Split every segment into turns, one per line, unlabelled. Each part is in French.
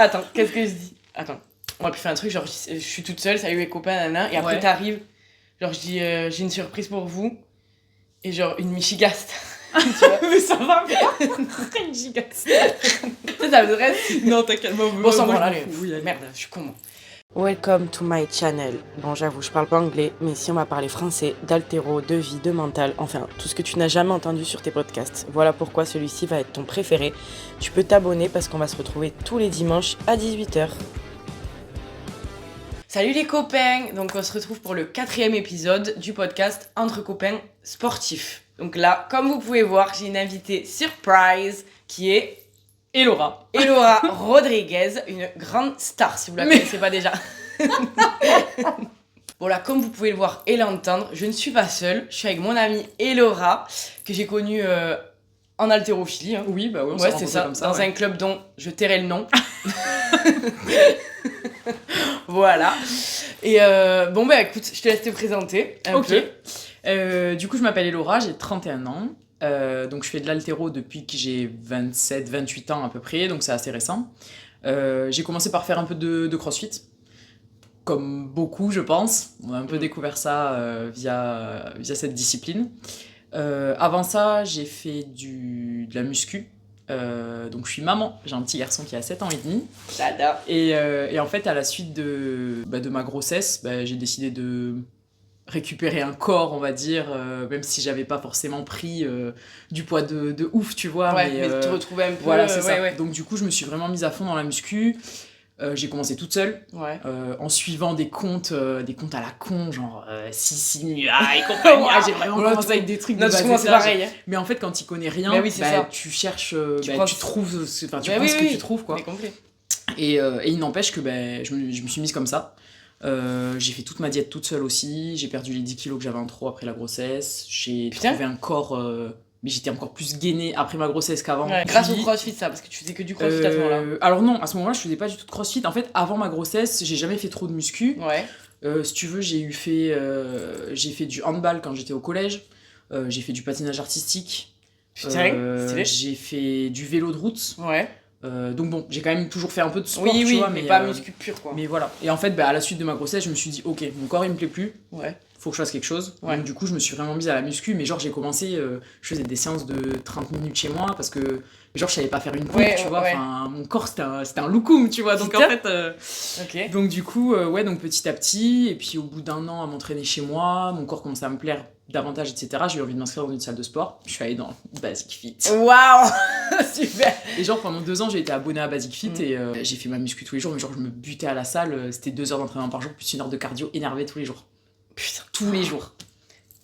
Attends, qu'est-ce que je dis? Attends, on va plus faire un truc, genre je suis toute seule, salut les copains, nanana, et après t'arrives, genre je dis j'ai une surprise pour vous, et genre une Michigast. Tu vois.
Mais ça va pas. Une gigaste.
Ça me reste.
Non, t'inquiète,
Bon, sans moi, allez.
Oui,
Merde, je suis con, moi. Welcome to my channel. Bon, j'avoue, je parle pas anglais, mais ici on va parler français, d'altéro, de vie, de mental, enfin, tout ce que tu n'as jamais entendu sur tes podcasts. Voilà pourquoi celui-ci va être ton préféré. Tu peux t'abonner parce qu'on va se retrouver tous les dimanches à 18h. Salut les copains. Donc on se retrouve pour le 4e épisode du podcast Entre copains sportifs. Donc là, comme vous pouvez voir, j'ai une invitée surprise qui est
Elora
Rodriguez, une grande star si vous la connaissez pas déjà. Bon là, comme vous pouvez le voir et l'entendre, je ne suis pas seule. Je suis avec mon amie Elora, que j'ai connue en haltérophilie. Hein.
Oui, bah oui, on
ouais,
s'est
c'est ça,
comme ça,
dans un club dont je tairai le nom. Voilà. Et bon bah écoute, je te laisse te présenter un peu.
Du coup, je m'appelle Elora, j'ai 31 ans. Donc je fais de l'haltéro depuis que j'ai 27-28 ans à peu près, donc c'est assez récent. J'ai commencé par faire un peu de crossfit, comme beaucoup je pense. On a un peu découvert ça via cette discipline. Avant ça, j'ai fait de la muscu. Donc je suis maman, j'ai un petit garçon qui a 7 ans et demi.
J'adore.
Et en fait, à la suite de ma grossesse, j'ai décidé de récupérer un corps, on va dire, même si j'avais pas forcément pris du poids de ouf, tu vois.
Ouais, mais te retrouver un peu...
Voilà, c'est ça.
Ouais.
Donc du coup, je me suis vraiment mise à fond dans la muscu. J'ai commencé toute seule, en suivant des comptes à la con, genre Sissinua et compagnie. J'ai vraiment commencé avec des trucs de base.
C'est pareil.
Mais en fait, quand tu connais rien, tu cherches, tu trouves, tu prends ce que tu trouves, quoi. Et il n'empêche que je me suis mise comme ça. J'ai fait toute ma diète toute seule aussi. J'ai perdu les 10 kilos que j'avais en trop après la grossesse. J'ai trouvé un corps... mais j'étais encore plus gainée après ma grossesse qu'avant.
Ouais, grâce au crossfit, ça, parce que tu faisais que du crossfit à ce moment-là.
Alors non, à ce moment-là, je faisais pas du tout de crossfit. En fait, avant ma grossesse, j'ai jamais fait trop de muscu.
Ouais.
Si tu veux, j'ai fait du handball quand j'étais au collège. J'ai fait du patinage artistique.
Putain,
j'ai fait du vélo de route.
Ouais.
Donc bon, j'ai quand même toujours fait un peu de sport,
tu vois,
mais
pas muscu pur, quoi.
Mais voilà. Et en fait, à la suite de ma grossesse, je me suis dit, ok, mon corps il me plaît plus.
Ouais.
Faut que je fasse quelque chose.
Ouais.
Donc du coup, je me suis vraiment mise à la muscu, mais genre j'ai commencé, je faisais des séances de 30 minutes chez moi parce que genre je savais pas faire une pompe, tu vois. Enfin, mon corps c'était un loukoum, tu vois. Donc en fait, donc du coup, donc petit à petit, et puis au bout d'un an à m'entraîner chez moi, mon corps commençait à me plaire davantage, etc. J'ai eu envie de m'inscrire dans une salle de sport. Je suis allée dans Basic Fit.
Waouh. Super.
Et genre pendant 2 ans, j'ai été abonnée à Basic Fit et j'ai fait ma muscu tous les jours, mais genre je me butais à la salle, c'était 2 heures d'entraînement par jour, plus 1 heure de cardio énervé tous les jours.
Putain,
tous les jours.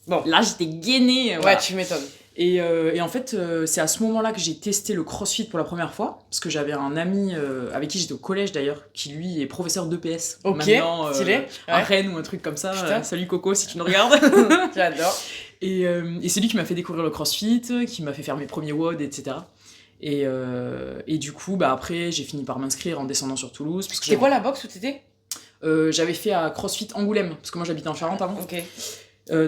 Bon.
Là, j'étais gainée.
Ouais, tu m'étonnes.
Et en fait, c'est à ce moment-là que j'ai testé le crossfit pour la première fois. Parce que j'avais un ami avec qui j'étais au collège d'ailleurs, qui lui est professeur d'EPS.
Ok,
maintenant,
stylé.
À Rennes ou un truc comme ça. Salut Coco si tu nous regardes.
J'adore.
Et c'est lui qui m'a fait découvrir le crossfit, qui m'a fait faire mes premiers WOD, etc. Et du coup, après, j'ai fini par m'inscrire en descendant sur Toulouse.
C'était quoi la boxe où t'étais ?
J'avais fait à CrossFit Angoulême, parce que moi j'habitais en Charente avant.
Ok.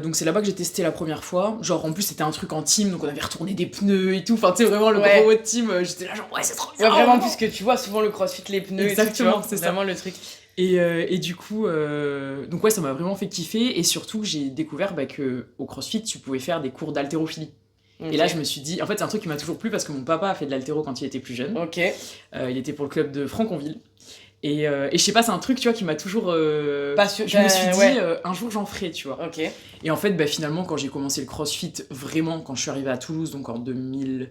Donc c'est là-bas que j'ai testé la première fois. Genre en plus c'était un truc en team, donc on avait retourné des pneus et tout. Enfin tu sais vraiment le gros team, j'étais là genre ouais c'est trop bien.
Ouais, vraiment puisque tu vois souvent le crossfit, les pneus.
Exactement,
et tout, c'est vraiment le truc.
Et du coup, donc ouais ça m'a vraiment fait kiffer. Et surtout j'ai découvert que au crossfit tu pouvais faire des cours d'haltérophilie. Okay. Et là je me suis dit, en fait c'est un truc qui m'a toujours plu parce que mon papa a fait de l'haltéro quand il était plus jeune.
Ok.
Il était pour le club de Franconville. Et je sais pas, c'est un truc, tu vois, qui m'a toujours... je me suis dit, un jour j'en ferai, tu vois.
Ok.
Et en fait, finalement, quand j'ai commencé le crossfit, vraiment, quand je suis arrivée à Toulouse, donc en 2000... Donc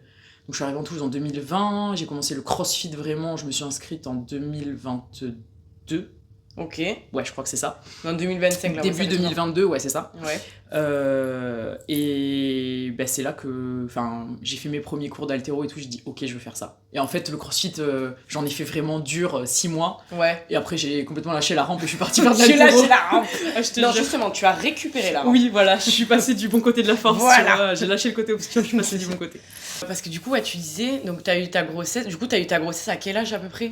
je suis arrivée en Toulouse en 2020, j'ai commencé le crossfit vraiment, je me suis inscrite en 2022.
Ok.
Ouais, je crois que c'est ça.
En 2025, là.
Début 2022, ouais, c'est ça.
Ouais.
Et c'est là que j'ai fait mes premiers cours d'haltéro et tout, j'ai dit ok, je veux faire ça. Et en fait, le crossfit, j'en ai fait vraiment dur 6 mois.
Ouais.
Et après, j'ai complètement lâché la rampe et je suis partie faire de l'haltéro.
J'ai lâché la rampe.
Non,
justement, tu as récupéré la rampe.
Oui, voilà, je suis passée du bon côté de la force.
Voilà.
J'ai lâché le côté obscur, je suis passée du bon côté.
Parce que du coup, tu disais, donc t'as eu ta grossesse. Du coup, t'as eu ta grossesse à quel âge à peu près ?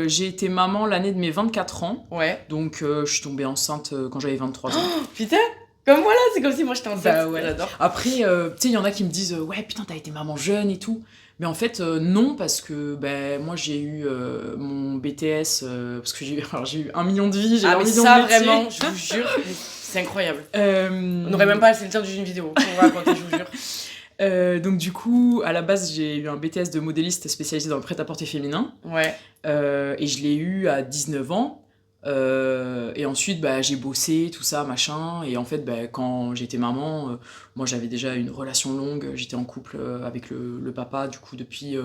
J'ai été maman l'année de mes 24 ans.
Ouais.
Donc, je suis tombée enceinte quand j'avais 23 ans.
Oh, putain! Comme moi là, c'est comme si moi j'étais enceinte.
Ouais.
J'adore.
Après, tu sais, il y en a qui me disent ouais, putain, t'as été maman jeune et tout. Mais en fait, non, parce que moi j'ai eu mon BTS, parce que j'ai eu 1 million de vies, j'ai eu 1
mais
million
ça,
de métiers.
vraiment, je vous jure, c'est incroyable. On n'aurait même pas assez le temps d'une vidéo pour raconter, je vous jure.
Donc du coup, à la base, j'ai eu un BTS de modéliste spécialisé dans le prêt-à-porter féminin.
Ouais.
Et je l'ai eu à 19 ans. Et ensuite, j'ai bossé, tout ça, machin. Et en fait, quand j'étais maman, moi j'avais déjà une relation longue. J'étais en couple avec le papa, du coup, depuis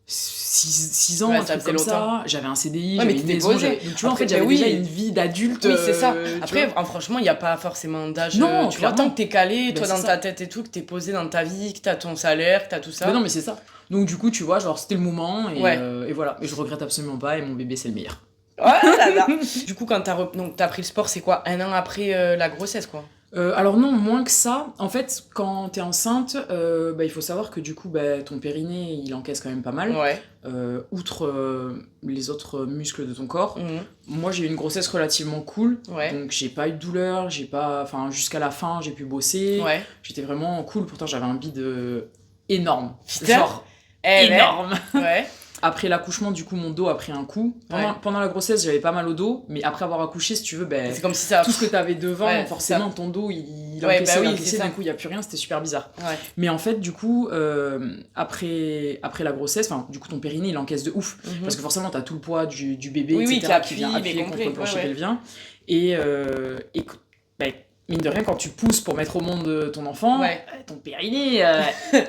6 ans,
Ouais,
un
ça
truc
faisait
comme
longtemps.
ça. J'avais un CDI,
Ouais,
j'avais
mais
une
t'étais
maison.
posée.
Donc tu vois, en
Après,
fait, j'avais
oui.
déjà une vie d'adulte.
Oui, c'est ça.
tu
Après,
vois.
franchement, il n'y a pas forcément d'âge.
Non,
tu vois,
clairement.
tant que t'es calé,
Ben,
toi,
c'est
dans
ça.
ta tête et tout, que t'es posé dans ta vie, que t'as ton salaire, que t'as tout ça.
Mais non, mais c'est ça. Donc du coup, tu vois, genre, c'était le moment.
Ouais.
Et voilà. Et je regrette absolument pas. Et mon bébé, c'est le meilleur.
Oh là là. Du coup, quand t'as pris le sport, c'est quoi? 1 an après la grossesse, quoi?
Alors non, moins que ça. En fait, quand t'es enceinte, il faut savoir que du coup, ton périnée, il encaisse quand même pas mal.
Ouais.
Outre les autres muscles de ton corps.
Mhm.
Moi, j'ai eu une grossesse relativement cool.
Ouais.
Donc, j'ai pas eu de douleur. Jusqu'à la fin, j'ai pu bosser.
Ouais.
J'étais vraiment cool. Pourtant, j'avais un bide énorme.
Putain.
Genre,
Eh ben.
énorme.
Ouais.
Après l'accouchement, du coup, mon dos a pris un coup. Pendant la grossesse, j'avais pas mal au dos. Mais après avoir accouché, si tu veux,
C'est comme si ça.
tout ce que t'avais devant,
Ouais,
forcément, ton dos, il
Ouais,
encaissait,
oui,
il encaissait,
c'est ça.
d'un coup, il y a plus rien, c'était super bizarre.
Ouais.
Mais en fait, du coup, après la grossesse, du coup, ton périnée, il encaisse de ouf.
Mhm.
Parce que forcément, t'as tout le poids du bébé,
Oui,
etc.,
qui
qui vient
appuie,
appuyer
complet,
contre le plancher
ouais.
pelvien. Et mine de rien, quand tu pousses pour mettre au monde ton enfant,
Ouais.
ton périnée,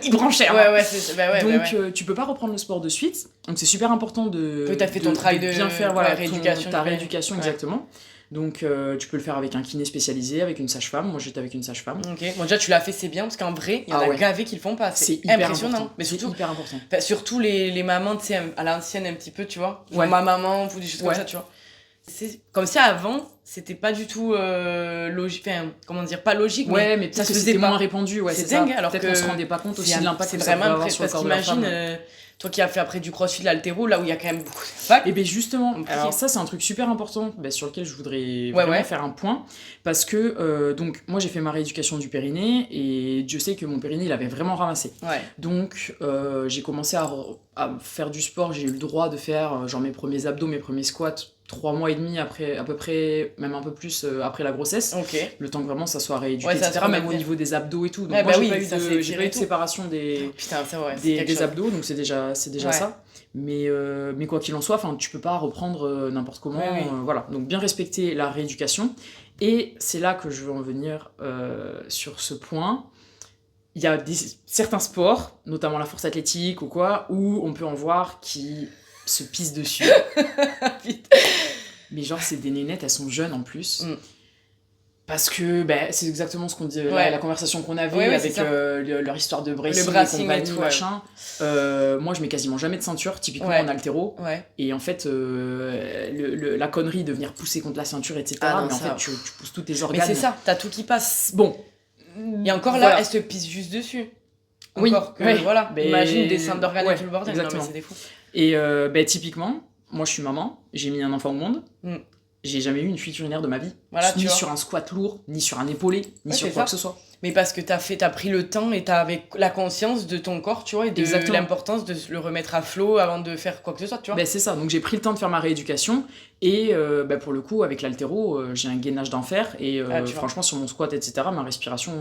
il branche cher.
Ouais, c'est. Bah ouais,
Donc, tu peux pas reprendre le sport de suite. Donc, c'est super important de.
Que t'as fait ton travail de
bien faire,
rééducation.
ta rééducation,
Ouais.
exactement. Donc, tu peux le faire avec un kiné spécialisé, avec une sage-femme. Moi, j'étais avec une sage-femme.
Ok, bon, déjà tu l'as fait, c'est bien, parce qu'en vrai, il y en a gavé qui le font pas. C'est
hyper
impressionnant.
important.
Mais surtout,
c'est hyper important.
surtout les mamans, tu sais, à l'ancienne un petit peu, tu vois.
Ouais.
Ma maman, ou des choses comme
Ouais.
ça, tu vois. C'est comme si avant, c'était pas du tout logique. Enfin, comment dire, pas logique,
Ouais, mais
ça
peut-être
se
que
faisait
c'était
pas.
moins répandu. Ouais,
C'est
c'est
dingue,
ça.
alors
Peut-être
que
qu'on se rendait pas compte aussi de l'impact
c'est
que ça pouvait
vraiment
avoir sur le
parce
corps de la
qu'imagine,
femme.
toi qui as fait après du crossfit, de l'haltéro, là où il y a quand même beaucoup d'impact.
Et bien justement,
Compliqué.
alors ça c'est un truc super important sur lequel je voudrais
Ouais.
vraiment faire un point, parce que donc moi j'ai fait ma rééducation du périnée et Dieu sait que mon périnée il avait vraiment ramassé.
Ouais.
Donc j'ai commencé à faire du sport, j'ai eu le droit de faire genre mes premiers abdos, mes premiers squats 3 mois et demi après, à peu près, même un peu plus après la grossesse.
Ok.
Le temps que vraiment ça soit rééduqué,
Ouais, ça
etc.
se
Même
remette
au
bien.
niveau des abdos et tout. Donc
Ouais,
moi
bah
j'ai
oui,
pas eu
ça
de,
s'est
j'ai pas
tiré
eu
et
de
tout.
séparation des
Putain, c'est vrai. C'est quelque
des
chose.
abdos, donc c'est déjà
Ouais.
ça. Mais quoi qu'il en soit, tu peux pas reprendre n'importe comment.
Oui.
Voilà. Donc bien respecter la rééducation. Et c'est là que je veux en venir sur ce point. Il y a certains sports, notamment la force athlétique ou quoi, où on peut en voir qui se pissent dessus.
Putain.
Mais genre, c'est des nénettes, elles sont jeunes en plus.
Mm.
Parce que c'est exactement ce qu'on dit,
Ouais.
la conversation qu'on avait
Ouais,
avec
c'est ça.
leur histoire de bracing,
Le bracing
et compagnie,
et tout, ouais.
machin. Moi, je mets quasiment jamais de ceinture, typiquement
Ouais.
en haltéro.
Ouais.
Et en fait, la connerie de venir pousser contre la ceinture, etc.
Ah non,
mais en
ça-
fait, tu pousses tous tes
Mais
organes.
c'est ça, t'as tout qui passe.
Bon.
Et encore là,
Voilà.
elle se pisse juste dessus.
Oui,
Encore que,
ouais.
voilà.
Mais-
Imagine descendre d'organes
ouais,
et tout le bordel. Non, mais
exactement.
c'est des fous.
Et typiquement, moi, je suis maman, j'ai mis un enfant au monde.
Mm.
J'ai jamais eu une fuite urinaire de ma vie.
Voilà, tu
ni
vois.
sur un squat lourd, ni sur un épaulé, ni
Ouais,
sur
c'est
quoi
ça.
que ce soit.
Mais parce que t'as pris le temps et t'as avec la conscience de ton corps, tu vois, et de
Exactement.
l'importance de le remettre à flot avant de faire quoi que ce soit, tu vois.
C'est ça, donc j'ai pris le temps de faire ma rééducation et pour le coup avec l'haltéro j'ai un gainage d'enfer et
Ah, tu vois.
franchement sur mon squat etc ma respiration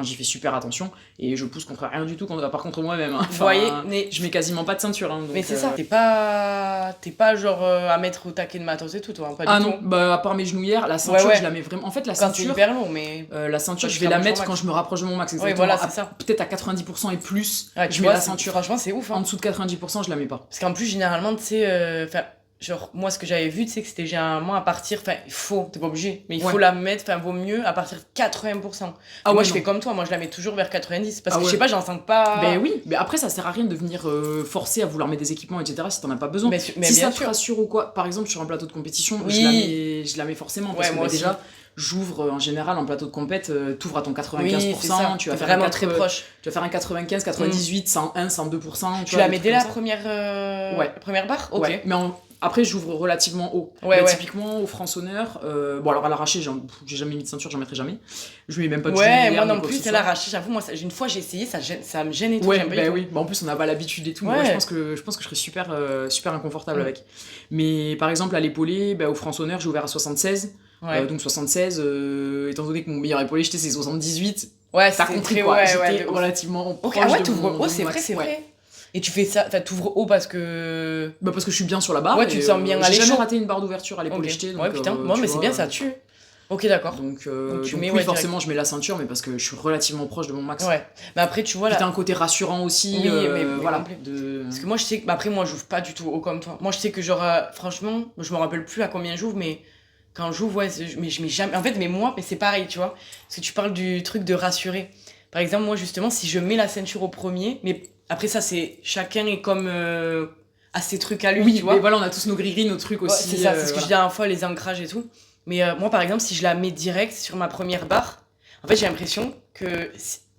j'y fais super attention et je pousse contre rien du tout à part contre moi-même hein.
Vous voyez, mais
je mets quasiment pas de ceinture hein, donc,
mais c'est ça, t'es pas genre à mettre au taquet de matos et tout, toi, hein, pas
ah
du
non
tout.
à part mes genouillères la ceinture
Ouais.
je la mets vraiment en fait la
Quand c'est
ceinture
hyper long, mais.
la ceinture
Quand
je
tu
vais la
rapproches
mettre
ton
quand
max.
je me rapproche de mon max
Oui,
exactement
voilà, c'est ça.
peut-être à 90% et plus
Ouais,
je
tu
mets
vois,
la ceinture
franchement, c'est ouf,
en
hein.
dessous de 90% je la mets pas
Parce qu'en plus, généralement, tu sais, genre, moi, ce que j'avais vu, tu sais, que c'était généralement à partir, t'es pas obligé, mais il faut
Ouais.
la mettre, vaut mieux à partir de 80%.
Ah
Moi,
ouais,
je fais
non.
comme toi, moi, je la mets toujours vers 90, parce
Ah
que je
ouais.
sais pas, j'en sens pas.
Ben oui, mais après ça sert à rien de venir forcer à vouloir mettre des équipements, etc. si t'en as pas besoin.
Mais
si
bien
ça te
sûr.
rassure ou quoi, par exemple sur un plateau de compétition,
Oui.
je la mets forcément parce
Ouais,
que
moi aussi.
déjà j'ouvre en général en plateau de compète, t'ouvres à ton 95%,
Oui, c'est ça.
tu vas faire
Vraiment très proche.
tu vas faire un 95, 98, 101, 102%.
Tu la mets dès la
Ouais.
première barre? Ok.
Ouais, mais après, j'ouvre relativement haut.
Ouais, ouais.
Typiquement, au France-Honneur, bon, alors à l'arraché, j'ai jamais mis de ceinture, j'en mettrai jamais. Je mets même pas de
Ouais,
juillet,
moi non
ni quoi que
plus,
ce
c'est
soit.
l'arraché. J'avoue, moi, une fois j'ai essayé, ça me gêne et tout.
Ouais,
j'aime pas du tout.
oui. Bah, en plus, on n'a pas l'habitude et tout.
Ouais.
Moi, je pense que je serais super, super inconfortable avec. Mais par exemple, à l'épaulé, au France-Honneur, j'ai ouvert à 76.
Ouais.
Donc 76, étant donné que mon meilleur épaulé, c'est 78.
Ouais,
Ça
c'est
compte
très
quoi.
Ouais,
J'étais
de ouf.
relativement proche
Ok, ah ouais,
de
t'ouvres
mon
haut, c'est
max.
vrai, c'est
Ouais.
vrai. Et tu fais ça, t'ouvres haut parce que.
Bah parce que je suis bien sur la barre.
Ouais, tu te sens bien à
J'ai jamais
l'échaud.
raté une barre d'ouverture à l'épaulé
Ok.
jeté. Donc,
Ouais, putain. Moi, mais c'est bien, ça tue. Ok, d'accord.
Donc,
tu
donc
mets,
oui,
ouais,
forcément, je mets la ceinture, mais parce que je suis relativement proche de mon max.
Ouais. Mais après, tu vois
Puis
là.
t'as un côté rassurant aussi.
Oui, mais
voilà.
complet. Parce que moi, je sais que. Après, moi, j'ouvre pas du tout haut comme toi. Moi, je sais que, genre, franchement, je me rappelle plus à combien j'ouvre, mais quand j'ouvre, ouais, mais je mets jamais. En fait, mais moi, mais c'est pareil, tu vois. Parce que tu parles du truc de rassurer. Par exemple, moi, justement, si je mets la ceinture au premier, mais après, ça, c'est. Chacun est comme. À ses trucs à lui,
Oui,
tu vois.
mais voilà, on a tous nos gris-gris, nos trucs aussi.
Ouais, c'est ça, c'est ce que je dis la dernière fois, les ancrages et tout. Mais moi, par exemple, si je la mets direct sur ma première barre, en fait, j'ai l'impression que.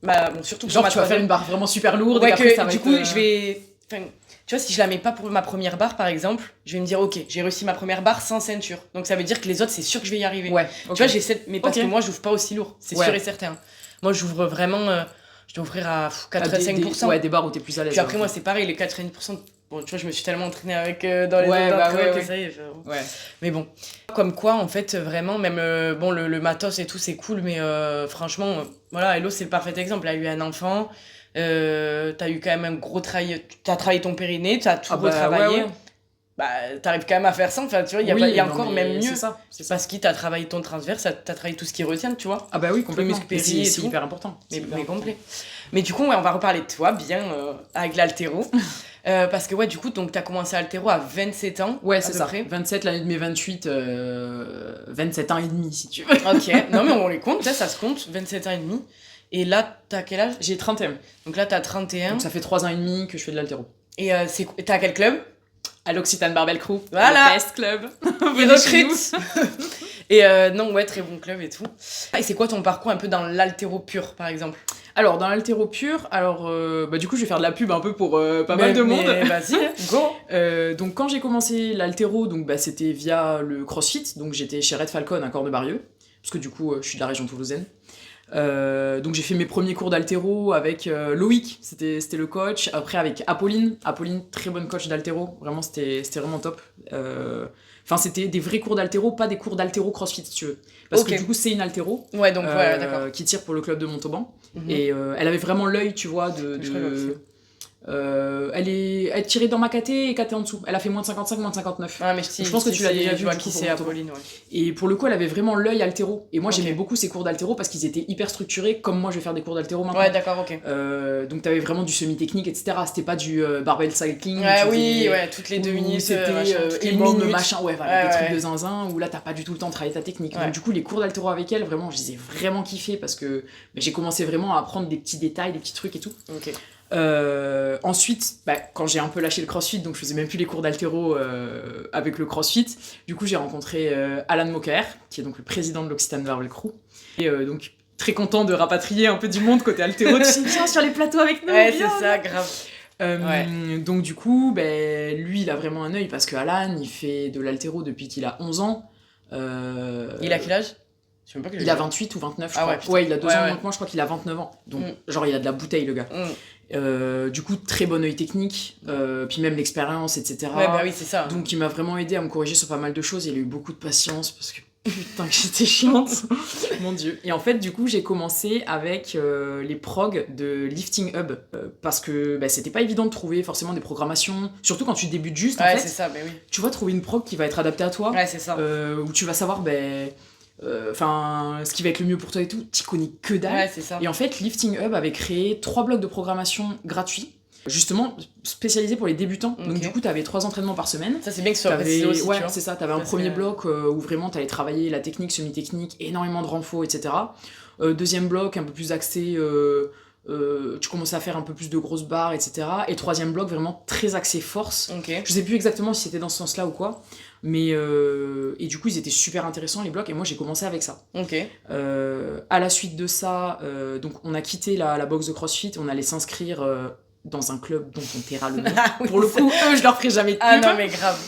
Bon, surtout pour
Genre,
ma
tu vas faire
troisième.
une barre vraiment super lourde.
Ouais,
et après, ça va
du
être,
coup, je vais. Enfin, tu vois, si je la mets pas pour ma première barre, par exemple, je vais me dire, ok, j'ai réussi ma première barre sans ceinture. Donc ça veut dire que les autres, c'est sûr que je vais y arriver.
Ouais.
Tu vois, j'essaie. Mais parce
Ok.
que moi, j'ouvre pas aussi lourd, c'est
Ouais.
sûr et certain. Moi, j'ouvre vraiment. Je dois ouvrir à 85%.
Ouais, des barres où t'es plus à l'aise.
Puis après, moi, c'est pareil, les 90%. Bon, tu vois, je me suis tellement entraînée avec dans les
Ouais,
autres
bah
entraînements
ouais,
que ça y est.
Ouais.
Mais bon, comme quoi, en fait, vraiment, même bon, le matos et tout, c'est cool, mais franchement, voilà, Hello, c'est le parfait exemple. Elle a eu un enfant, t'as eu quand même un gros travail, t'as travaillé ton périnée, t'as tout retravaillé.
Ouais.
Bah, t'arrives quand même à faire ça, enfin, tu vois, il y a encore même mieux.
C'est ça.
Parce que t'as travaillé ton transverse, t'as travaillé tout ce qui retient, tu vois.
Ah bah oui, complètement.
muscle péri et
C'est
tout.
hyper important.
Mais complet. Mais du coup, ouais, on va reparler de toi, bien, avec l'haltéro. Parce que, ouais, du coup, donc, t'as commencé à haltéro à 27 ans.
Ouais, c'est ça.
Près.
27, l'année de mes 28, 27 ans et demi, si tu veux.
Ok, non, mais on les compte, ça se compte, 27 ans et demi. Et là, t'as quel âge?
J'ai 31.
Donc là, t'as 31.
Donc ça fait 3 ans et demi que je fais de l'haltéro.
Et t'as quel club?
À l'Occitane Barbell Crew.
Voilà.
Le best club.
Ils recrutent. Et non, ouais, très bon club et tout. Et c'est quoi ton parcours un peu dans l'haltéro pur, par exemple?
Alors, dans l'haltéro pur, du coup, je vais faire de la pub un peu pour pas mal de monde.
Mais vas-y, go.
Donc, quand j'ai commencé l'haltéro, c'était via le CrossFit. Donc, j'étais chez Red Falcon à Cornebarieux. Parce que du coup, je suis de la région toulousaine. Donc j'ai fait mes premiers cours d'haltéro avec Loïc, c'était le coach. Après avec Apolline, très bonne coach d'haltéro, vraiment c'était vraiment top. Enfin c'était des vrais cours d'haltéro, pas des cours d'haltéro CrossFit si tu veux. Parce que du coup c'est une haltéro
ouais, donc, ouais, d'accord.
qui tire pour le club de Montauban. Et elle avait vraiment l'œil, tu vois, elle tirait dans ma KT et KT en dessous. Elle a fait moins de 55, moins de 59.
Ah, mais
je pense que tu l'as déjà vu.
Je vois qui c'est, Apolline, ouais.
Et pour le coup, elle avait vraiment l'œil haltéro. Et moi, j'aimais beaucoup ces cours d'haltéro parce qu'ils étaient hyper structurés, comme moi je vais faire des cours d'haltéro maintenant.
Ouais, d'accord, ok.
Donc t'avais vraiment du semi-technique, etc. C'était pas du barbell cycling.
Ouais, oui, ouais, toutes les 2 minutes.
C'était une minute, machin, ouais, voilà, des trucs de zinzin où là t'as pas du tout le temps de travailler ta technique.
Ouais.
Donc du coup, les cours d'haltéro avec elle, vraiment, je les ai vraiment kiffés parce que j'ai commencé vraiment à apprendre des petits détails, des petits trucs et tout.
Ok.
Ensuite, quand j'ai un peu lâché le CrossFit, donc je faisais même plus les cours d'haltéro avec le CrossFit, du coup j'ai rencontré Alan Mokaer, qui est donc le président de l'Occitane Barbell Crew. Et donc très content de rapatrier un peu du monde côté haltéro, tu sais, viens sur les plateaux avec nous.
Ouais, c'est ça, grave.
Donc du coup, lui il a vraiment un œil parce que Alan il fait de l'haltéro depuis qu'il a 11 ans.
Il a quel âge?
Il a 28 ou 29, je crois.
Ouais,
il a 2 ans moins que moi, je crois qu'il a 29 ans. Donc, genre, il a de la bouteille, le gars. Du coup, très bon œil technique, puis même l'expérience, etc.
Ouais, bah oui, c'est ça.
Donc, il m'a vraiment aidé à me corriger sur pas mal de choses. Il a eu beaucoup de patience parce que putain, que j'étais chiante. Mon Dieu. Et en fait, du coup, j'ai commencé avec les progs de Lifting Hub parce que c'était pas évident de trouver forcément des programmations, surtout quand tu débutes juste. En fait,
c'est ça, oui.
Tu vas trouver une prog qui va être adaptée à toi.
Ouais, c'est ça.
Où tu vas savoir, ce qui va être le mieux pour toi et tout, t'y connais que dalle.
Ouais, c'est ça.
Et en fait, Lifting Hub avait créé 3 blocs de programmation gratuits, justement spécialisés pour les débutants. Okay. Donc du coup, t'avais 3 entraînements par semaine.
Ça, c'est bien que ce soit précisé aussi,
ouais,
tu vois.
c'est ça. T'avais un premier bloc où vraiment t'allais travailler la technique, semi-technique, énormément de renfo, etc. Deuxième bloc, un peu plus axé tu commençais à faire un peu plus de grosses barres, etc. Et 3e bloc, vraiment très axé force.
Ok.
Je sais plus exactement si c'était dans ce sens-là ou quoi. Mais et du coup, ils étaient super intéressants, les blocs, et moi, j'ai commencé avec ça.
Ok.
À la suite de ça, donc on a quitté la box de CrossFit, on allait s'inscrire dans un club dont on taira le nom.
Oui,
Pour le coup, eux, je leur ferai jamais de pub.
Ah non, mais grave.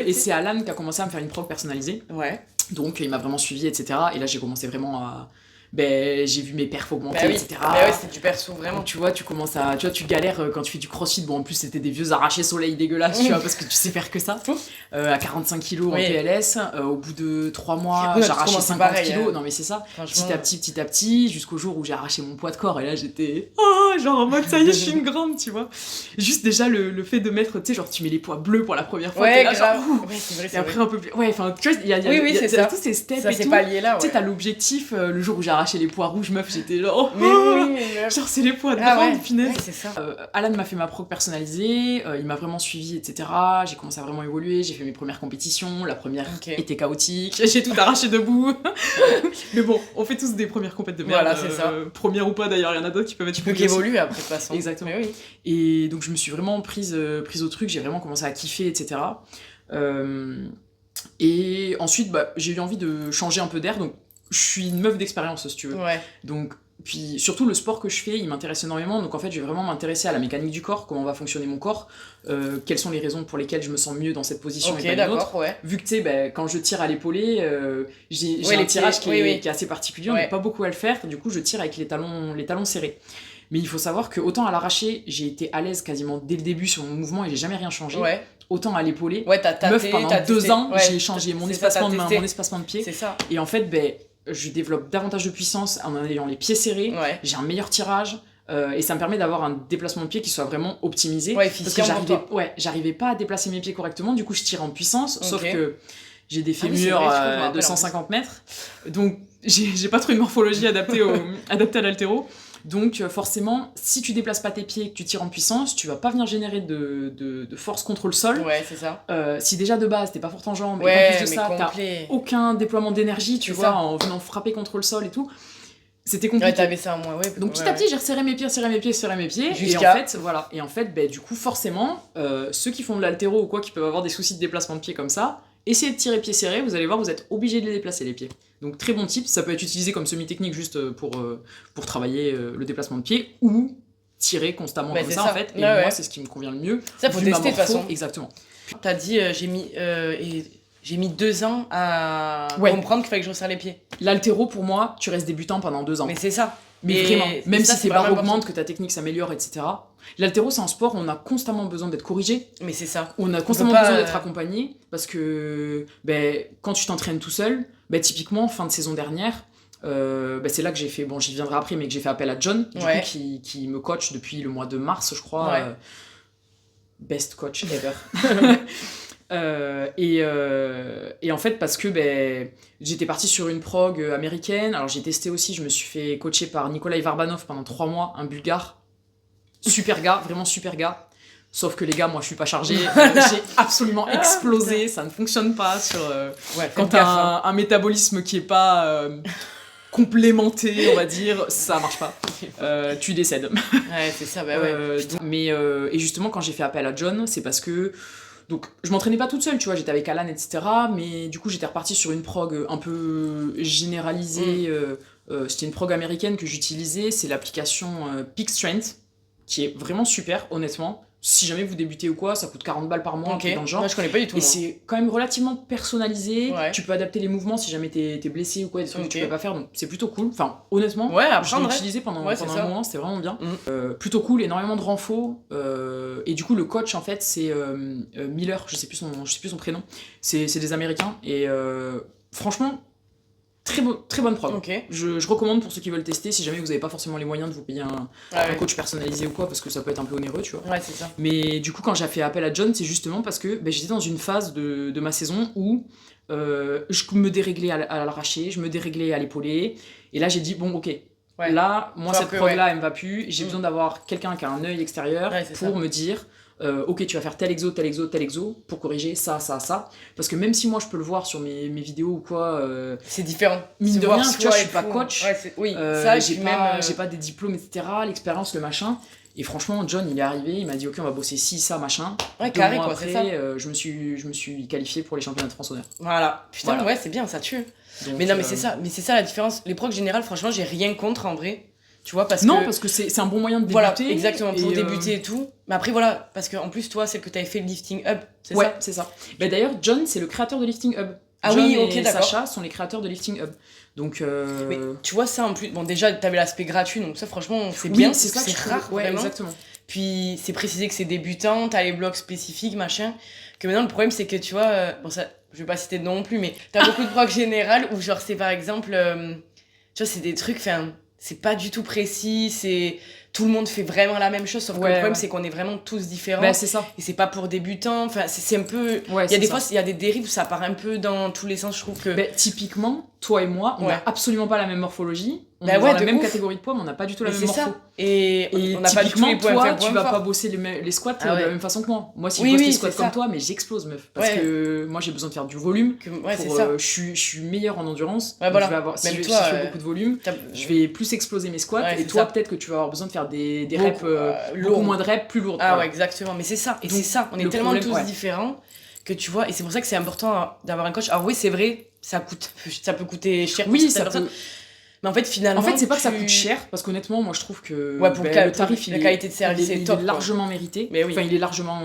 Et c'est Alan qui a commencé à me faire une prog personnalisée.
Ouais.
Donc il m'a vraiment suivi, etc. Et là, j'ai commencé vraiment à... j'ai vu mes perfs augmenter,
Bah oui.
etc.
Bah ouais, c'était du perso, vraiment.
Donc, tu vois, tu galères quand tu fais du crossfit. Bon, en plus, c'était des vieux arrachés soleil dégueulasses, tu vois, parce que tu sais faire que ça. À 45 kilos en PLS, au bout de 3 mois,
Ouais,
j'arrachais 50
pareil,
kilos.
hein.
Non, mais c'est ça.
Franchement.
Petit à petit, jusqu'au jour où j'ai arraché mon poids de corps. Et là, j'étais, oh, genre en mode, ça y est, je suis une grande, tu vois. Juste déjà, le fait de mettre, tu sais, genre, tu mets les poids bleus pour la première fois.
Ouais,
là,
grave.
Genre,
Ouais, c'est vrai,
et
c'est
après,
vrai.
un peu plus. Ouais, enfin, tu vois, il y a
c'est ça.
tous ces steps
Ça,
et
c'est
tout.
pas lié là,
Tu sais,
ouais.
t'as l'objectif, le jour où j'ai arraché les poids rouges, meuf, j'étais genre,
Mais
oh,
oui, mais
genre, c'est les poids de
Ah
grande,
ouais.
punaise.
Ouais, c'est ça.
Alan m'a fait ma prog personnalisée, il m'a vraiment suivi, etc. J'ai commencé à vraiment évoluer, j'ai fait mes premières compétitions, la première
Ok.
était chaotique, j'ai tout arraché debout. Mais bon, on fait tous des premières compètes de merde.
Voilà, c'est ça.
Première ou pas d'ailleurs, il y en a d'autres qui peuvent être
Tu peux
plus aussi.
qu'évoluer après, de toute façon.
Exactement.
Mais oui.
Et donc je me suis vraiment prise au truc, j'ai vraiment commencé à kiffer, etc. Et ensuite, j'ai eu envie de changer un peu d'air, donc je suis une meuf d'expérience, si tu veux.
Ouais.
Donc, puis surtout le sport que je fais, il m'intéresse énormément, donc en fait je vais vraiment m'intéresser à la mécanique du corps, comment va fonctionner mon corps, quelles sont les raisons pour lesquelles je me sens mieux dans cette position
Ok,
et pas une autre.
d'accord, ouais.
Vu que tu sais, quand je tire à l'épaulé, j'ai
Ouais,
un
les
tirage
pieds, oui.
qui est assez particulier, on
Ouais.
n'est pas beaucoup à le faire, du coup je tire avec les talons serrés. Mais il faut savoir que autant à l'arraché, j'ai été à l'aise quasiment dès le début sur mon mouvement et j'ai jamais rien changé.
Ouais.
Autant à l'épaulé,
Ouais, t'as tâté,
meuf, pendant
t'as
2
testé.
ans,
Ouais,
j'ai changé mon
c'est ça,
espacement
t'as
de main,
testé.
mon espacement de pied.
C'est ça.
Et en fait, je développe davantage de puissance en ayant les pieds serrés,
Ouais.
j'ai un meilleur tirage, et ça me permet d'avoir un déplacement de pied qui soit vraiment optimisé.
Ouais,
parce que
efficient pour toi.
j'arrivais pas à déplacer mes pieds correctement, du coup je tire en puissance, sauf
Ok.
que j'ai des
Ah oui, c'est
fémurs
vrai, je me rappelle,
de
en
150 mètres, donc j'ai pas trop une morphologie adaptée à l'haltéro. Donc forcément, si tu déplaces pas tes pieds et que tu tires en puissance, tu vas pas venir générer de force contre le sol.
Ouais, c'est ça.
Si déjà de base t'es pas forte en jambes, et
Ouais,
qu'en plus de
mais
ça t'as
complet.
aucun déploiement d'énergie, tu
C'est
vois,
ça.
en venant frapper contre le sol et tout, c'était
Ouais,
compliqué.
t'avais ça en moins, ouais.
Donc petit
ouais,
à petit, j'ai resserré mes pieds, et
Jusqu'à-
en fait, du coup, forcément, ceux qui font de l'haltéro ou quoi, qui peuvent avoir des soucis de déplacement de pied comme ça, essayez de tirer pieds serrés, vous allez voir, vous êtes obligé de les déplacer les pieds. Donc très bon tip, ça peut être utilisé comme semi-technique juste pour travailler le déplacement de pied, ou tirer constamment
Bah,
comme
c'est
ça,
ça.
en fait, et
Ouais,
moi
ouais.
c'est ce qui me convient le mieux.
Ça, faut
vu ma
tester, de toute
morpho.
façon.
Exactement.
T'as dit, j'ai mis 2 ans à
Ouais.
comprendre qu'il fallait que je resserre les pieds.
L'haltéro, pour moi, tu restes débutant pendant 2 ans.
Mais c'est ça.
Mais
Et
vraiment, même
ça,
si
c'est
tes barres
vraiment
augmentent,
important.
que ta technique s'améliore, etc. L'haltéro, c'est un sport où on a constamment besoin d'être corrigé,
Mais c'est ça.
on a constamment
pas,
besoin d'être accompagné, parce que quand tu t'entraînes tout seul, typiquement, fin de saison dernière, c'est là que j'ai fait, bon j'y viendrai après, mais que j'ai fait appel à John, du
Ouais.
coup, qui me coach depuis le mois de mars, je crois.
Ouais.
Best coach ever. Et en fait, parce que j'étais partie sur une prog américaine, alors j'ai testé aussi, je me suis fait coacher par Nikolai Varbanov pendant 3 mois, un bulgare. Super gars, vraiment super gars. Sauf que les gars, moi je suis pas chargée, j'ai absolument explosé, ça ne fonctionne pas sur.
Ouais,
Quand t'as un métabolisme qui est pas complémenté, on va dire, ça marche pas. Tu décèdes.
Ouais, c'est ça, bah ouais.
Et justement, quand j'ai fait appel à John, c'est parce que. Donc, je m'entraînais pas toute seule, tu vois, j'étais avec Alan, etc. Mais du coup, j'étais repartie sur une prog un peu généralisée. C'était une prog américaine que j'utilisais, c'est l'application Peak Strength, qui est vraiment super, honnêtement. Si jamais vous débutez ou quoi, ça coûte 40 balles par mois, un
Ok.
truc dans le genre.
Moi, je connais pas du tout.
Et
moi.
c'est quand même relativement personnalisé.
Ouais.
Tu peux adapter les mouvements si jamais t'es blessé ou quoi, des trucs que tu
Ok.
peux pas faire. Donc c'est plutôt cool. Enfin, honnêtement,
Ouais,
je l'ai
apprendre.
utilisé pendant
Ouais, c'est
un
ça.
moment, c'était vraiment bien.
Mhm.
Plutôt cool, énormément de renfos. Et du coup, le coach, en fait, c'est Miller, je sais plus son prénom. C'est des Américains. Et franchement, très bonne prog.
Ok.
Je recommande pour ceux qui veulent tester, si jamais vous n'avez pas forcément les moyens de vous payer un
Ouais,
coach personnalisé ou quoi, parce que ça peut être un peu onéreux, tu vois.
ouais, c'est ça.
Mais du coup, quand j'ai fait appel à John, c'est justement parce que j'étais dans une phase de ma saison où je me déréglais à l'arraché, je me déréglais à l'épaulé. Et là, j'ai dit, bon, ok,
Ouais.
là, moi,
Faut
cette
que,
prog-là, elle me va plus. J'ai
Mm.
besoin d'avoir quelqu'un qui a un œil extérieur
Ouais, c'est
pour
ça.
me dire, ok, tu vas faire tel exo, tel exo, tel exo, pour corriger ça, ça, ça. Parce que même si moi, je peux le voir sur mes vidéos ou quoi...
c'est différent.
Mine de rien, tu vois, je suis pas coach.
Ouais, oui,
ça, j'ai pas des diplômes, etc., l'expérience, le machin. Et franchement, John, il est arrivé, il m'a dit, ok, on va bosser ci, ça, machin.
Ouais,
2
carré,
mois
quoi,
après,
c'est ça.
je me suis qualifié pour les championnats de France honneur.
Voilà. Putain,
Voilà.
ouais, c'est bien, ça tue.
Donc,
Mais non, mais c'est ça la différence. Les procs générales, franchement, j'ai rien contre en vrai. Tu vois, parce que...
parce que c'est un bon moyen de débuter.
Voilà, exactement, pour débuter et tout. Mais après, voilà, parce qu'en plus, toi, celle que t'avais fait le Lifting Hub, c'est ça?
Ouais, c'est ça. Bah, d'ailleurs, John, c'est le créateur de Lifting Hub.
Ah
John
oui, ok,
et
d'accord.
Sacha sont les créateurs de Lifting Hub. Donc,
Mais tu vois, ça en plus, bon, déjà, t'avais l'aspect gratuit, donc ça, franchement, c'est
oui,
bien.
c'est ça que
c'est
je trouve.
rare,
Ouais,
vraiment.
exactement.
Puis, c'est précisé que c'est débutant, t'as les blocs spécifiques, machin. Que maintenant, le problème, c'est que tu vois, bon, ça, je vais pas citer de nom non plus, mais t'as beaucoup de procs générales où, genre, c'est par exemple, tu vois, c'est des trucs, enfin, c'est pas du tout précis, c'est. Tout le monde fait vraiment la même chose, sauf que le problème, c'est qu'on est vraiment tous différents.
Bah, c'est ça.
Et c'est pas pour débutants, enfin, c'est un peu.
Ouais,
il y a des fois, il y a des dérives où ça part un peu dans tous les sens, je trouve que.
Bah, typiquement, toi et moi, on a absolument pas la même morphologie. On est dans la même catégorie de poids, mais on n'a pas du tout la même morpho.
C'est ça. Et on n'a pas du tout
typiquement,
les points
toi,
faibles,
tu
points
vas
forts.
pas bosser les squats de la même façon que moi. Moi, si je
Oui,
bosse
oui,
les squats
c'est
comme
ça.
toi, mais j'explose, meuf. Parce que moi, j'ai besoin de faire du volume.
C'est ça.
Je suis meilleur en endurance.
Ouais, voilà.
Je vais avoir, si
Même
je
toi,
fais beaucoup de volume, je vais plus exploser mes squats.
Ouais,
et
c'est
toi,
ça.
peut-être que tu vas avoir besoin de faire des
Beaucoup,
reps, beaucoup moins de reps, plus lourdes.
Ah
voilà.
ouais, exactement. Mais c'est ça. Et
Donc,
c'est ça. On est
le
tellement
problème,
tous différents que tu vois. Et c'est pour ça que c'est important d'avoir un coach. Alors oui, c'est vrai, ça peut coûter cher.
Oui, ça peut.
Mais en fait, finalement.
En fait, c'est pas que ça coûte cher, parce qu'honnêtement, moi je trouve que
ouais, pour
le tarif,
la qualité de service
il
est top.
est largement mérité.
Mais oui.
Enfin, il est largement.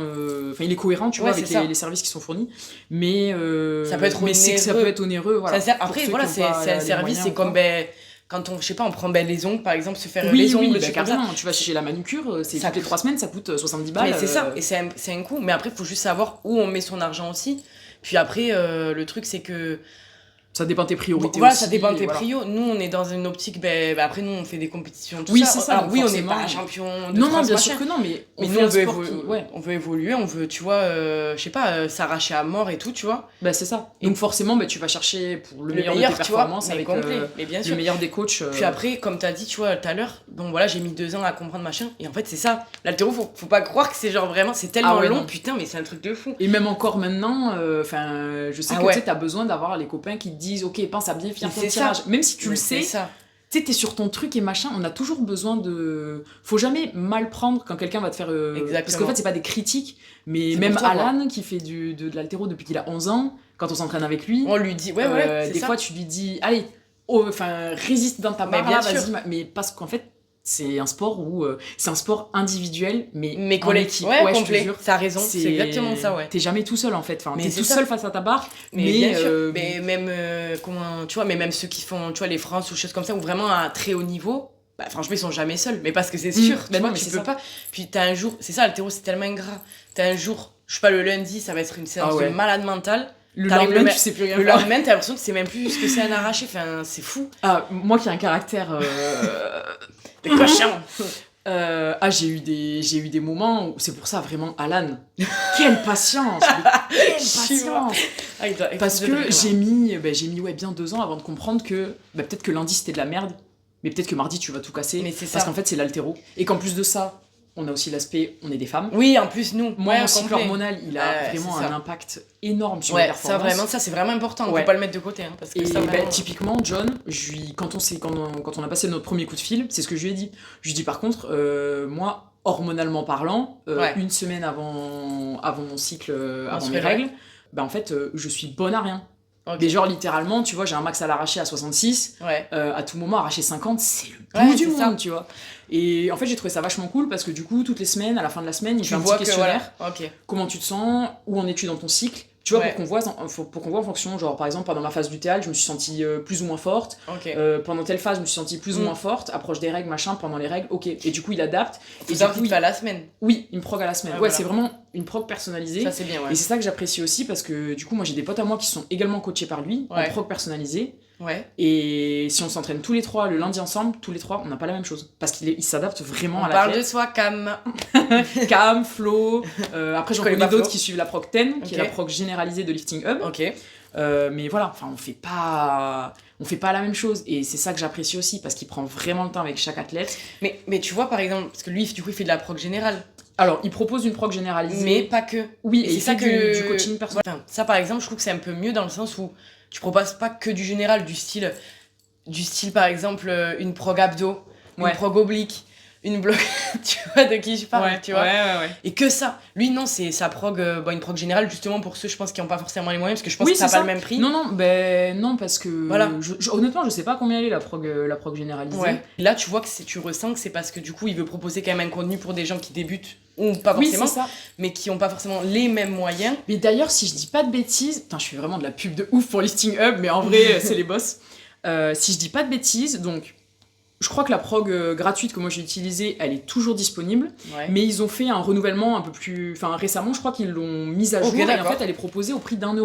Enfin, il est cohérent, tu vois, avec les services qui sont fournis. Mais.
Ça peut être onéreux.
Ça peut être onéreux, voilà.
Après, voilà, c'est un service, c'est comme. Quand on, je sais pas, on prend les ongles par exemple, se faire les ongles,
carrément. Tu vas chez la manucure, c'est toutes les 3 semaines, ça coûte 70 balles.
Mais c'est ça, et c'est un coût. Mais après, il faut juste savoir où on met son argent aussi. Puis après, le truc, c'est que.
Ça dépend de tes priorités
voilà,
aussi.
Ça dépend de tes prios. Nous, on est dans une optique, après, nous, on fait des compétitions, tout
oui,
ça.
c'est ça.
Alors, oui, on n'est pas champion de
non,
France,
bien sûr que non, mais
nous, on veut évoluer, on veut, tu vois, je sais pas, s'arracher à mort et tout, tu vois.
Bah, c'est ça. Donc, forcément, tu vas chercher pour le meilleur de tes performances avec le meilleur des coachs.
Puis après, comme t'as dit, tu vois, tout à l'heure, bon, voilà, j'ai mis 2 ans à comprendre machin. Et en fait, c'est ça. L'haltéro, faut pas croire que c'est genre vraiment, c'est tellement long, non. Putain, mais c'est un truc de fou.
Et même encore maintenant, je sais que tu as besoin d'avoir les copains qui te disent, ok, pense à bien finir ton tirage. Même si tu le sais, tu sais, t'es sur ton truc et machin, on a toujours besoin de. Faut jamais mal prendre quand quelqu'un va te faire. Parce qu'en fait, c'est pas des critiques, mais même Alan qui fait de l'haltéro depuis qu'il a 11 ans, quand on s'entraîne avec lui,
on lui dit,
des fois tu lui dis, allez, résiste dans ta barre, vas-y, mais parce qu'en fait, c'est un sport où c'est un sport individuel mais
collectif, complet. Je te jure, t'as raison, c'est exactement ça, t'es
jamais tout seul en fait, t'es tout seul face à ta barre,
mais bien sûr. Mais même tu vois, mais même ceux qui font, tu vois, les France ou choses comme ça, ou vraiment à très haut niveau, franchement ils sont jamais seuls, mais parce que c'est sûr, tu vois, tu peux pas. Puis t'as un jour, c'est ça, l'haltéro, c'est tellement ingrat, t'as un jour, je sais pas, le lundi ça va être une séance de malade mental.
Le lendemain, tu sais plus rien faire.
Le lendemain, t'as l'impression que tu sais même plus ce que c'est un arraché. Enfin, c'est fou.
Ah, moi qui ai un caractère
de cochon.
J'ai eu des moments où c'est pour ça vraiment Alan. Quelle patience, quelle patience. Parce que j'ai mis bien 2 ans avant de comprendre que peut-être que lundi c'était de la merde, mais peut-être que mardi tu vas tout casser.
Mais c'est ça.
Parce qu'en fait c'est l'haltéro. Et qu'en plus de ça, on a aussi l'aspect, on est des femmes.
Oui, en plus, nous.
Moi, mon cycle hormonal, il a vraiment un impact énorme sur les performances.
Ça, c'est vraiment important. On peut pas le mettre de côté. Hein, parce que ça, vraiment...
typiquement, John, quand on a passé notre premier coup de fil, c'est ce que je lui ai dit. Je lui ai dit, par contre, moi, hormonalement parlant, une semaine avant mon cycle, avant mes règles, en fait, je suis bonne à rien. Okay. Mais genre littéralement, tu vois, j'ai un max à l'arracher à 66, à tout moment arracher 50, c'est le bout du monde, tu vois. Et en fait, j'ai trouvé ça vachement cool parce que du coup, toutes les semaines, à la fin de la semaine, il fait un petit questionnaire. Comment tu te sens, où en es-tu dans ton cycle, tu vois, pour qu'on voit en fonction, genre par exemple, pendant ma phase lutéale, je me suis sentie plus ou moins forte. Pendant telle phase, je me suis sentie plus ou moins forte. Approche des règles, machin, pendant les règles, ok. Et du coup, il adapte.
Et du coup, il fait à la semaine.
Oui, il me prog à la semaine. C'est vraiment une prog personnalisée.
Ça, c'est bien,
Et c'est ça que j'apprécie aussi parce que du coup, moi, j'ai des potes à moi qui sont également coachés par lui, en prog personnalisée. Et si on s'entraîne tous les 3 le lundi ensemble, tous les 3, on n'a pas la même chose. Parce qu'il s'adapte vraiment à la
parle de soi, Cam.
Cam, Flo. Après, j'en connais d'autres qui suivent la prog 10, qui est la prog généralisée de Lifting Hub. Mais voilà, on fait pas la même chose. Et c'est ça que j'apprécie aussi, parce qu'il prend vraiment le temps avec chaque athlète.
Mais tu vois, par exemple, parce que lui, du coup, il fait de la prog générale.
Alors, il propose une prog généralisée.
Mais pas que.
Oui,
et
et
c'est ça
du coaching personnel.
Enfin, ça, par exemple, je trouve que c'est un peu mieux dans le sens où tu proposes pas que du général, du style par exemple, une prog abdo, une prog oblique, une bloc. Tu vois de qui je parle, tu vois.
Ouais.
Et que ça. Lui, non, c'est sa prog, une prog générale, justement pour ceux, je pense, qui n'ont pas forcément les moyens, parce que je pense que ça n'a pas le même prix.
Non, parce que.
Voilà.
Honnêtement, je sais pas combien elle est la prog généralisée.
Ouais. Là, tu vois que tu ressens que c'est parce que du coup, il veut proposer quand même un contenu pour des gens qui débutent, ou pas forcément,
ça.
mais qui n'ont pas forcément les mêmes moyens.
Mais d'ailleurs, si je dis pas de bêtises. Putain, je fais vraiment de la pub de ouf pour Listing Hub, mais en vrai, c'est les boss. Si je dis pas de bêtises, donc. Je crois que la prog gratuite que moi j'ai utilisée, elle est toujours disponible, mais ils ont fait un renouvellement un peu plus... Enfin, récemment, je crois qu'ils l'ont mise à jour, et en fait, elle est proposée au prix d'€1.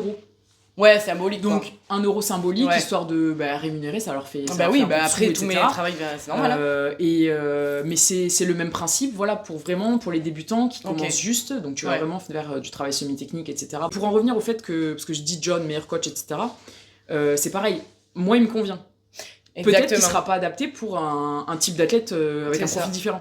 Ouais, symbolique.
Donc, €1 symbolique, histoire de rémunérer, ça leur fait...
après, tous mes travails, c'est normal.
Mais c'est le même principe, voilà, pour les débutants qui commencent juste, donc tu vas vraiment faire du travail semi-technique, etc. Pour en revenir au fait que, parce que je dis John, meilleur coach, etc., c'est pareil, moi, il me convient. Peut-être qu'il ne sera pas adapté pour un type d'athlète avec un profil différent.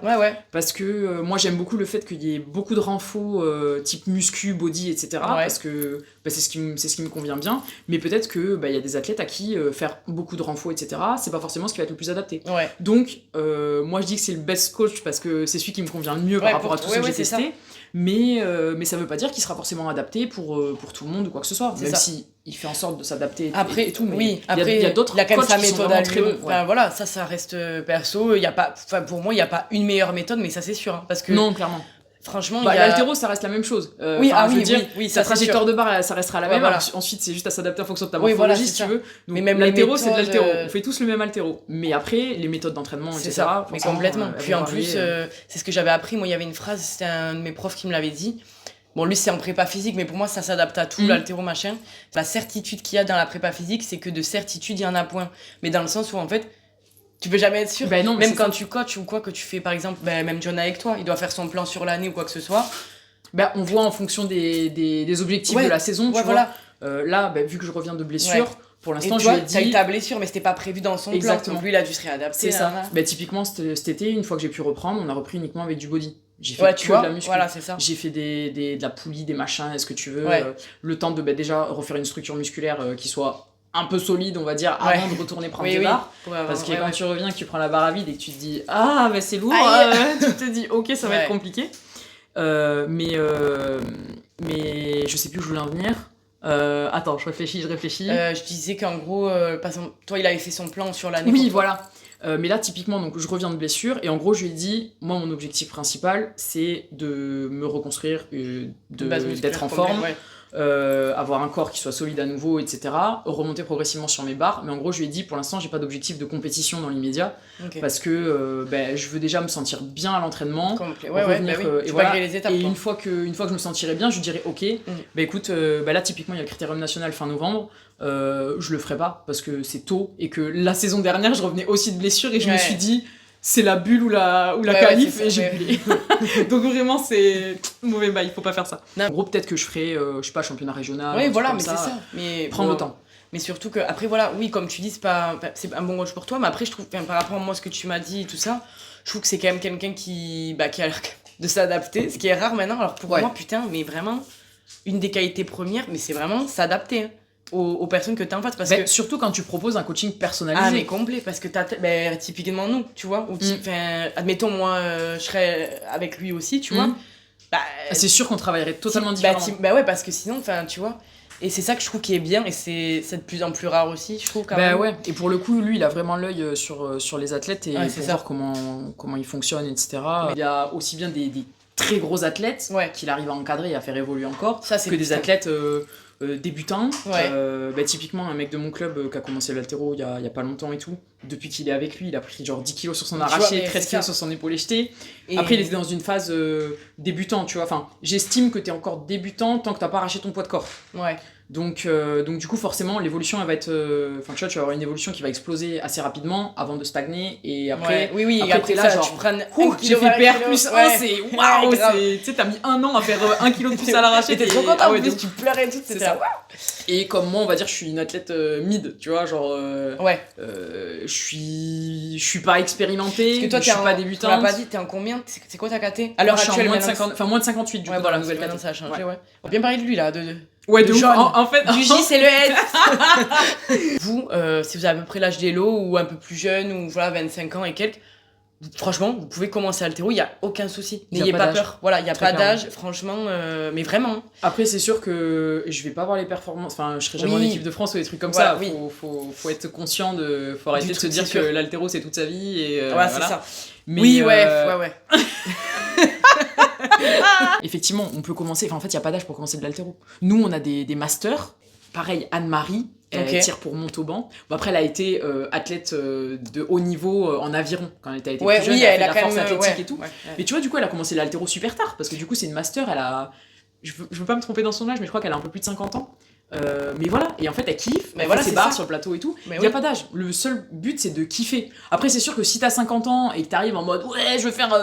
Parce que moi, j'aime beaucoup le fait qu'il y ait beaucoup de renfos type muscu, body, etc. Parce que c'est ce qui me convient bien. Mais peut-être qu'il y a des athlètes à qui faire beaucoup de renfos, etc., c'est pas forcément ce qui va être le plus adapté. Donc, moi, je dis que c'est le best coach parce que c'est celui qui me convient le mieux par rapport à tout ce que j'ai testé. Mais ça veut pas dire qu'il sera forcément adapté pour tout le monde ou quoi que ce soit. Même si il fait en sorte de s'adapter et tout. Mais il y a d'autres coachs qui sont vraiment très bons.
Voilà, ça reste perso. Pour moi, il n'y a pas une meilleure méthode, mais ça, c'est sûr. Parce que,
non, clairement.
Franchement,
l'haltéro, ça reste la même chose.
Ça,
sa trajectoire de barre, ça restera la même.
Voilà.
Ensuite, c'est juste à s'adapter en fonction de ta morphologie, si tu veux. Donc, mais même l'haltéro, c'est de l'haltéro. On fait tous le même haltéro. Mais après, les méthodes d'entraînement, etc.
Ça. Mais complètement. Puis en plus, c'est ce que j'avais appris. Moi, il y avait une phrase, c'était un de mes profs qui me l'avait dit. Bon, lui, c'est en prépa physique, mais pour moi, ça s'adapte à tout, l'haltéro, machin. La certitude qu'il y a dans la prépa physique, c'est que de certitude, il y en a point. Mais dans le sens où, en fait, tu peux jamais être sûr.
Non,
même quand tu coaches ou quoi, que tu fais, par exemple, même John avec toi, il doit faire son plan sur l'année ou quoi que ce soit.
On voit en fonction des objectifs de la saison, tu vois. Là, vu que je reviens de blessure, pour l'instant, je lui ai dit...
t'as eu ta blessure, mais c'était pas prévu dans son plan. Donc lui, il a dû se réadapter.
C'est ça. Typiquement, cet été, une fois que j'ai pu reprendre, on a repris uniquement avec du body. J'ai fait de la muscu.
Voilà, c'est ça.
J'ai fait de la poulie, des machins, est-ce que tu veux. Le temps de déjà refaire une structure musculaire qui soit un peu solide, on va dire, avant de retourner prendre des barres. Parce que quand tu reviens, que tu prends la barre à vide et que tu te dis « Ah, c'est lourd », tu te dis « Ok, ça va être compliqué ». Mais je sais plus où je voulais en venir. Attends, je réfléchis.
Je disais qu'en gros, par exemple, toi, il avait fait son plan sur l'année.
Oui, voilà. Mais là, typiquement, donc, je reviens de blessure et en gros, je lui ai dit, moi, mon objectif principal, c'est de me reconstruire, d'être en forme, avoir un corps qui soit solide à nouveau, etc. Remonter progressivement sur mes barres. Mais en gros, je lui ai dit, pour l'instant, j'ai pas d'objectif de compétition dans l'immédiat parce que je veux déjà me sentir bien à l'entraînement. Revenir, et voilà. Les étapes, une fois que je me sentirai bien, je lui dirai, ok, écoute, là, typiquement, il y a le critérium national fin novembre. Je le ferai pas parce que c'est tôt et que la saison dernière je revenais aussi de blessure et je me suis dit c'est la bulle ou la qualif et j'ai bullé. Donc vraiment c'est mauvais bail, il faut pas faire ça. En gros peut-être que je ferai je sais pas championnat régional.
Oui voilà mais c'est ça. Mais
prends le temps.
Mais surtout que après voilà oui comme tu dis c'est un bon coach pour toi mais après je trouve par rapport à moi ce que tu m'as dit et tout ça je trouve que c'est quand même quelqu'un qui a l'air de s'adapter ce qui est rare maintenant alors pour moi putain mais vraiment une des qualités premières mais c'est vraiment s'adapter. Hein. Aux personnes que t'es en face parce que
surtout quand tu proposes un coaching personnalisé
mais complet parce que typiquement nous tu vois admettons moi je serais avec lui aussi tu vois
c'est sûr qu'on travaillerait totalement différemment
parce que sinon tu vois et c'est ça que je trouve qui est bien et c'est de plus en plus rare aussi je trouve quand même.
Et pour le coup lui il a vraiment l'œil sur les athlètes et pour voir comment ils fonctionnent etc. Il y a aussi bien des très gros athlètes qu'il arrive à encadrer et à faire évoluer encore ça, que des athlètes débutant, typiquement un mec de mon club qui a commencé l'haltéro il y a pas longtemps et tout, depuis qu'il est avec lui il a pris genre 10 kilos sur son arraché, 13 kilos sur son épaulé jeté et après il était dans une phase débutant tu vois, enfin j'estime que t'es encore débutant tant que t'as pas arraché ton poids de corps donc du coup forcément l'évolution elle va être tu vois tu vas avoir une évolution qui va exploser assez rapidement avant de stagner et après
après
là
ça,
genre
tu prends
j'ai fait PR plus 1 c'est waouh tu sais t'as mis 1 an à faire 1 kilo de plus à l'arraché
t'es trop content en plus tu pleurais et tout c'était là,
Et comme moi, on va dire, je suis une athlète mid, tu vois, genre...
ouais.
Je suis pas expérimentée,
Parce que toi,
je suis pas débutante.
On l'a pas dit, t'es en combien? C'est quoi ta KT? À l'heure
Moi, je suis
actuelle,
en moins de
maintenant,
50, enfin moins de 58 du coup dans la
voilà,
nouvelle
maintenant,
KT.
ça a changé, ouais. On va bien parler de lui, là,
Ouais, de ouf.
jaune.
En fait,
Du J, c'est le S. Vous, si vous avez à peu près l'âge d'Elo ou un peu plus jeune, ou voilà, 25 ans et quelques, franchement, vous pouvez commencer à l'haltéro, il n'y a aucun souci.
Y a
N'ayez
pas
pas
d'âge.
peur. Voilà, il n'y a
Très
pas d'âge, franchement, mais vraiment.
Après, c'est sûr que je vais pas avoir les performances. Enfin, je serai jamais en
Oui.
équipe de France ou des trucs comme
Voilà,
ça.
oui.
Faut être conscient de. Faut arrêter de se
truc,
dire
c'est
que
sûr.
l'haltéro c'est toute sa vie. Et,
Ouais,
voilà.
c'est ça.
Mais,
Oui, ouais.
Effectivement, on peut commencer. Enfin, en fait, il n'y a pas d'âge pour commencer de l'haltéro. Nous, on a des masters. Pareil, Anne-Marie. Elle
Ok.
tire pour Montauban. Bon, après, elle a été athlète de haut niveau en aviron quand elle a été
Ouais,
plus jeune.
oui,
elle
elle
a
a
fait de la
quand
force
même.
athlétique
Ouais,
et tout.
ouais.
Mais tu vois, du coup, elle a commencé l'haltéro super tard parce que du coup, c'est une master. Elle a. Je veux pas me tromper dans son âge, mais je crois qu'elle a un peu plus de 50 ans. Mais voilà, et en fait, elle kiffe.
Mais
Elle
voilà,
fait ses
c'est
barres
ça.
sur le plateau et tout.
Mais
Il n'y a
oui.
pas d'âge. Le seul but, c'est de kiffer. Après, c'est sûr que si t'as 50 ans et que t'arrives en mode ouais, je veux faire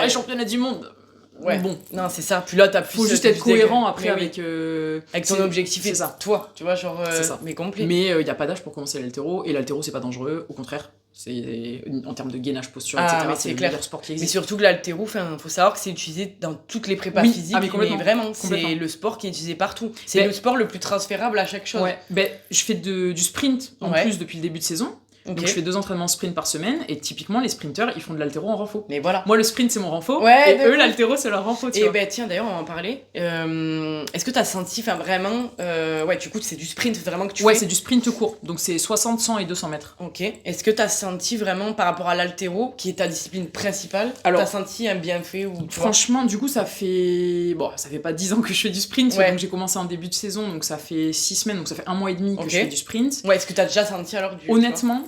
les championnats du monde.
Ouais.
Bon,
Non, c'est ça. Puis là, t'as plus.
faut juste
t'as
être
plus
cohérent
d'aigle.
après
Mais oui.
avec
Ton
c'est-
objectif
c'est
et
ça.
toi, tu vois, genre.
C'est ça.
Mais complet.
Mais il n'y a pas d'âge pour commencer l'haltéro. Et l'haltéro, c'est pas dangereux. Au contraire, c'est en termes de gainage, posture,
Ah,
etc.
mais
C'est
c'est
le
clair.
meilleur sport qui
Mais
existe.
surtout que l'haltéro, faut savoir que c'est utilisé dans toutes les prépas
Oui.
physiques.
Ah, mais complètement.
vraiment, c'est
Complètement.
le sport qui est utilisé partout. C'est
Mais-
le sport le plus transférable à chaque chose.
Ouais, ben, je fais du sprint en
Ouais.
plus depuis le début de saison.
Ok.
Donc je fais 2 entraînements sprint par semaine. Et typiquement, les sprinteurs, ils font de l'haltéro en renfo.
Mais voilà.
Moi, le sprint, c'est mon renfo.
Ouais,
et
d'accord.
eux, l'haltéro, c'est leur renfo, tu
Et
vois.
ben tiens, d'ailleurs, on va en parler. Est-ce que t'as senti, vraiment. Ouais, du coup, c'est du sprint vraiment que tu
Ouais,
fais.
c'est du sprint court. Donc c'est 60, 100 et 200 mètres.
Ok. Est-ce que t'as senti vraiment par rapport à l'haltéro, qui est ta discipline principale,
Alors,
t'as senti un bienfait ou tu vois.
Franchement, du coup, ça fait pas 10 ans que je fais du sprint.
Ouais.
Donc j'ai commencé en début de saison. Donc ça fait 6 semaines. Donc ça fait 1 mois et demi que
Ok.
je fais du sprint.
Ouais, est-ce que t'as déjà senti alors du.
Honnêtement,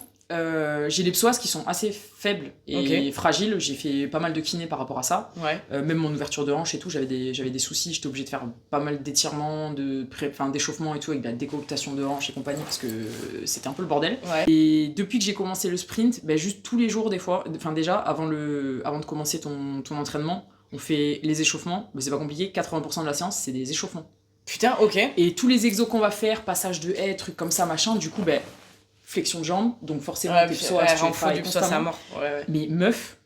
j'ai les psoas qui sont assez faibles et
Ok.
fragiles. J'ai fait pas mal de kiné par rapport à ça.
Tu vois. Ouais.
Même mon ouverture de hanche et tout, j'avais des soucis. J'étais obligée de faire pas mal d'étirements, d'échauffement et tout, avec de la décooptation de hanche et compagnie, parce que c'était un peu le bordel.
Ouais.
Et depuis que j'ai commencé le sprint, juste tous les jours, des fois, déjà, avant de commencer ton entraînement, on fait les échauffements. Mais c'est pas compliqué, 80% de la séance, c'est des échauffements.
Putain, ok.
Et tous les exos qu'on va faire, passage de haie, trucs comme ça, machin, du coup, flexion de jambes, donc forcément, tes psoas, tu les
renfort
travailles
du psoas, c'est à
constamment.
mort. Ouais.
Mais meuf,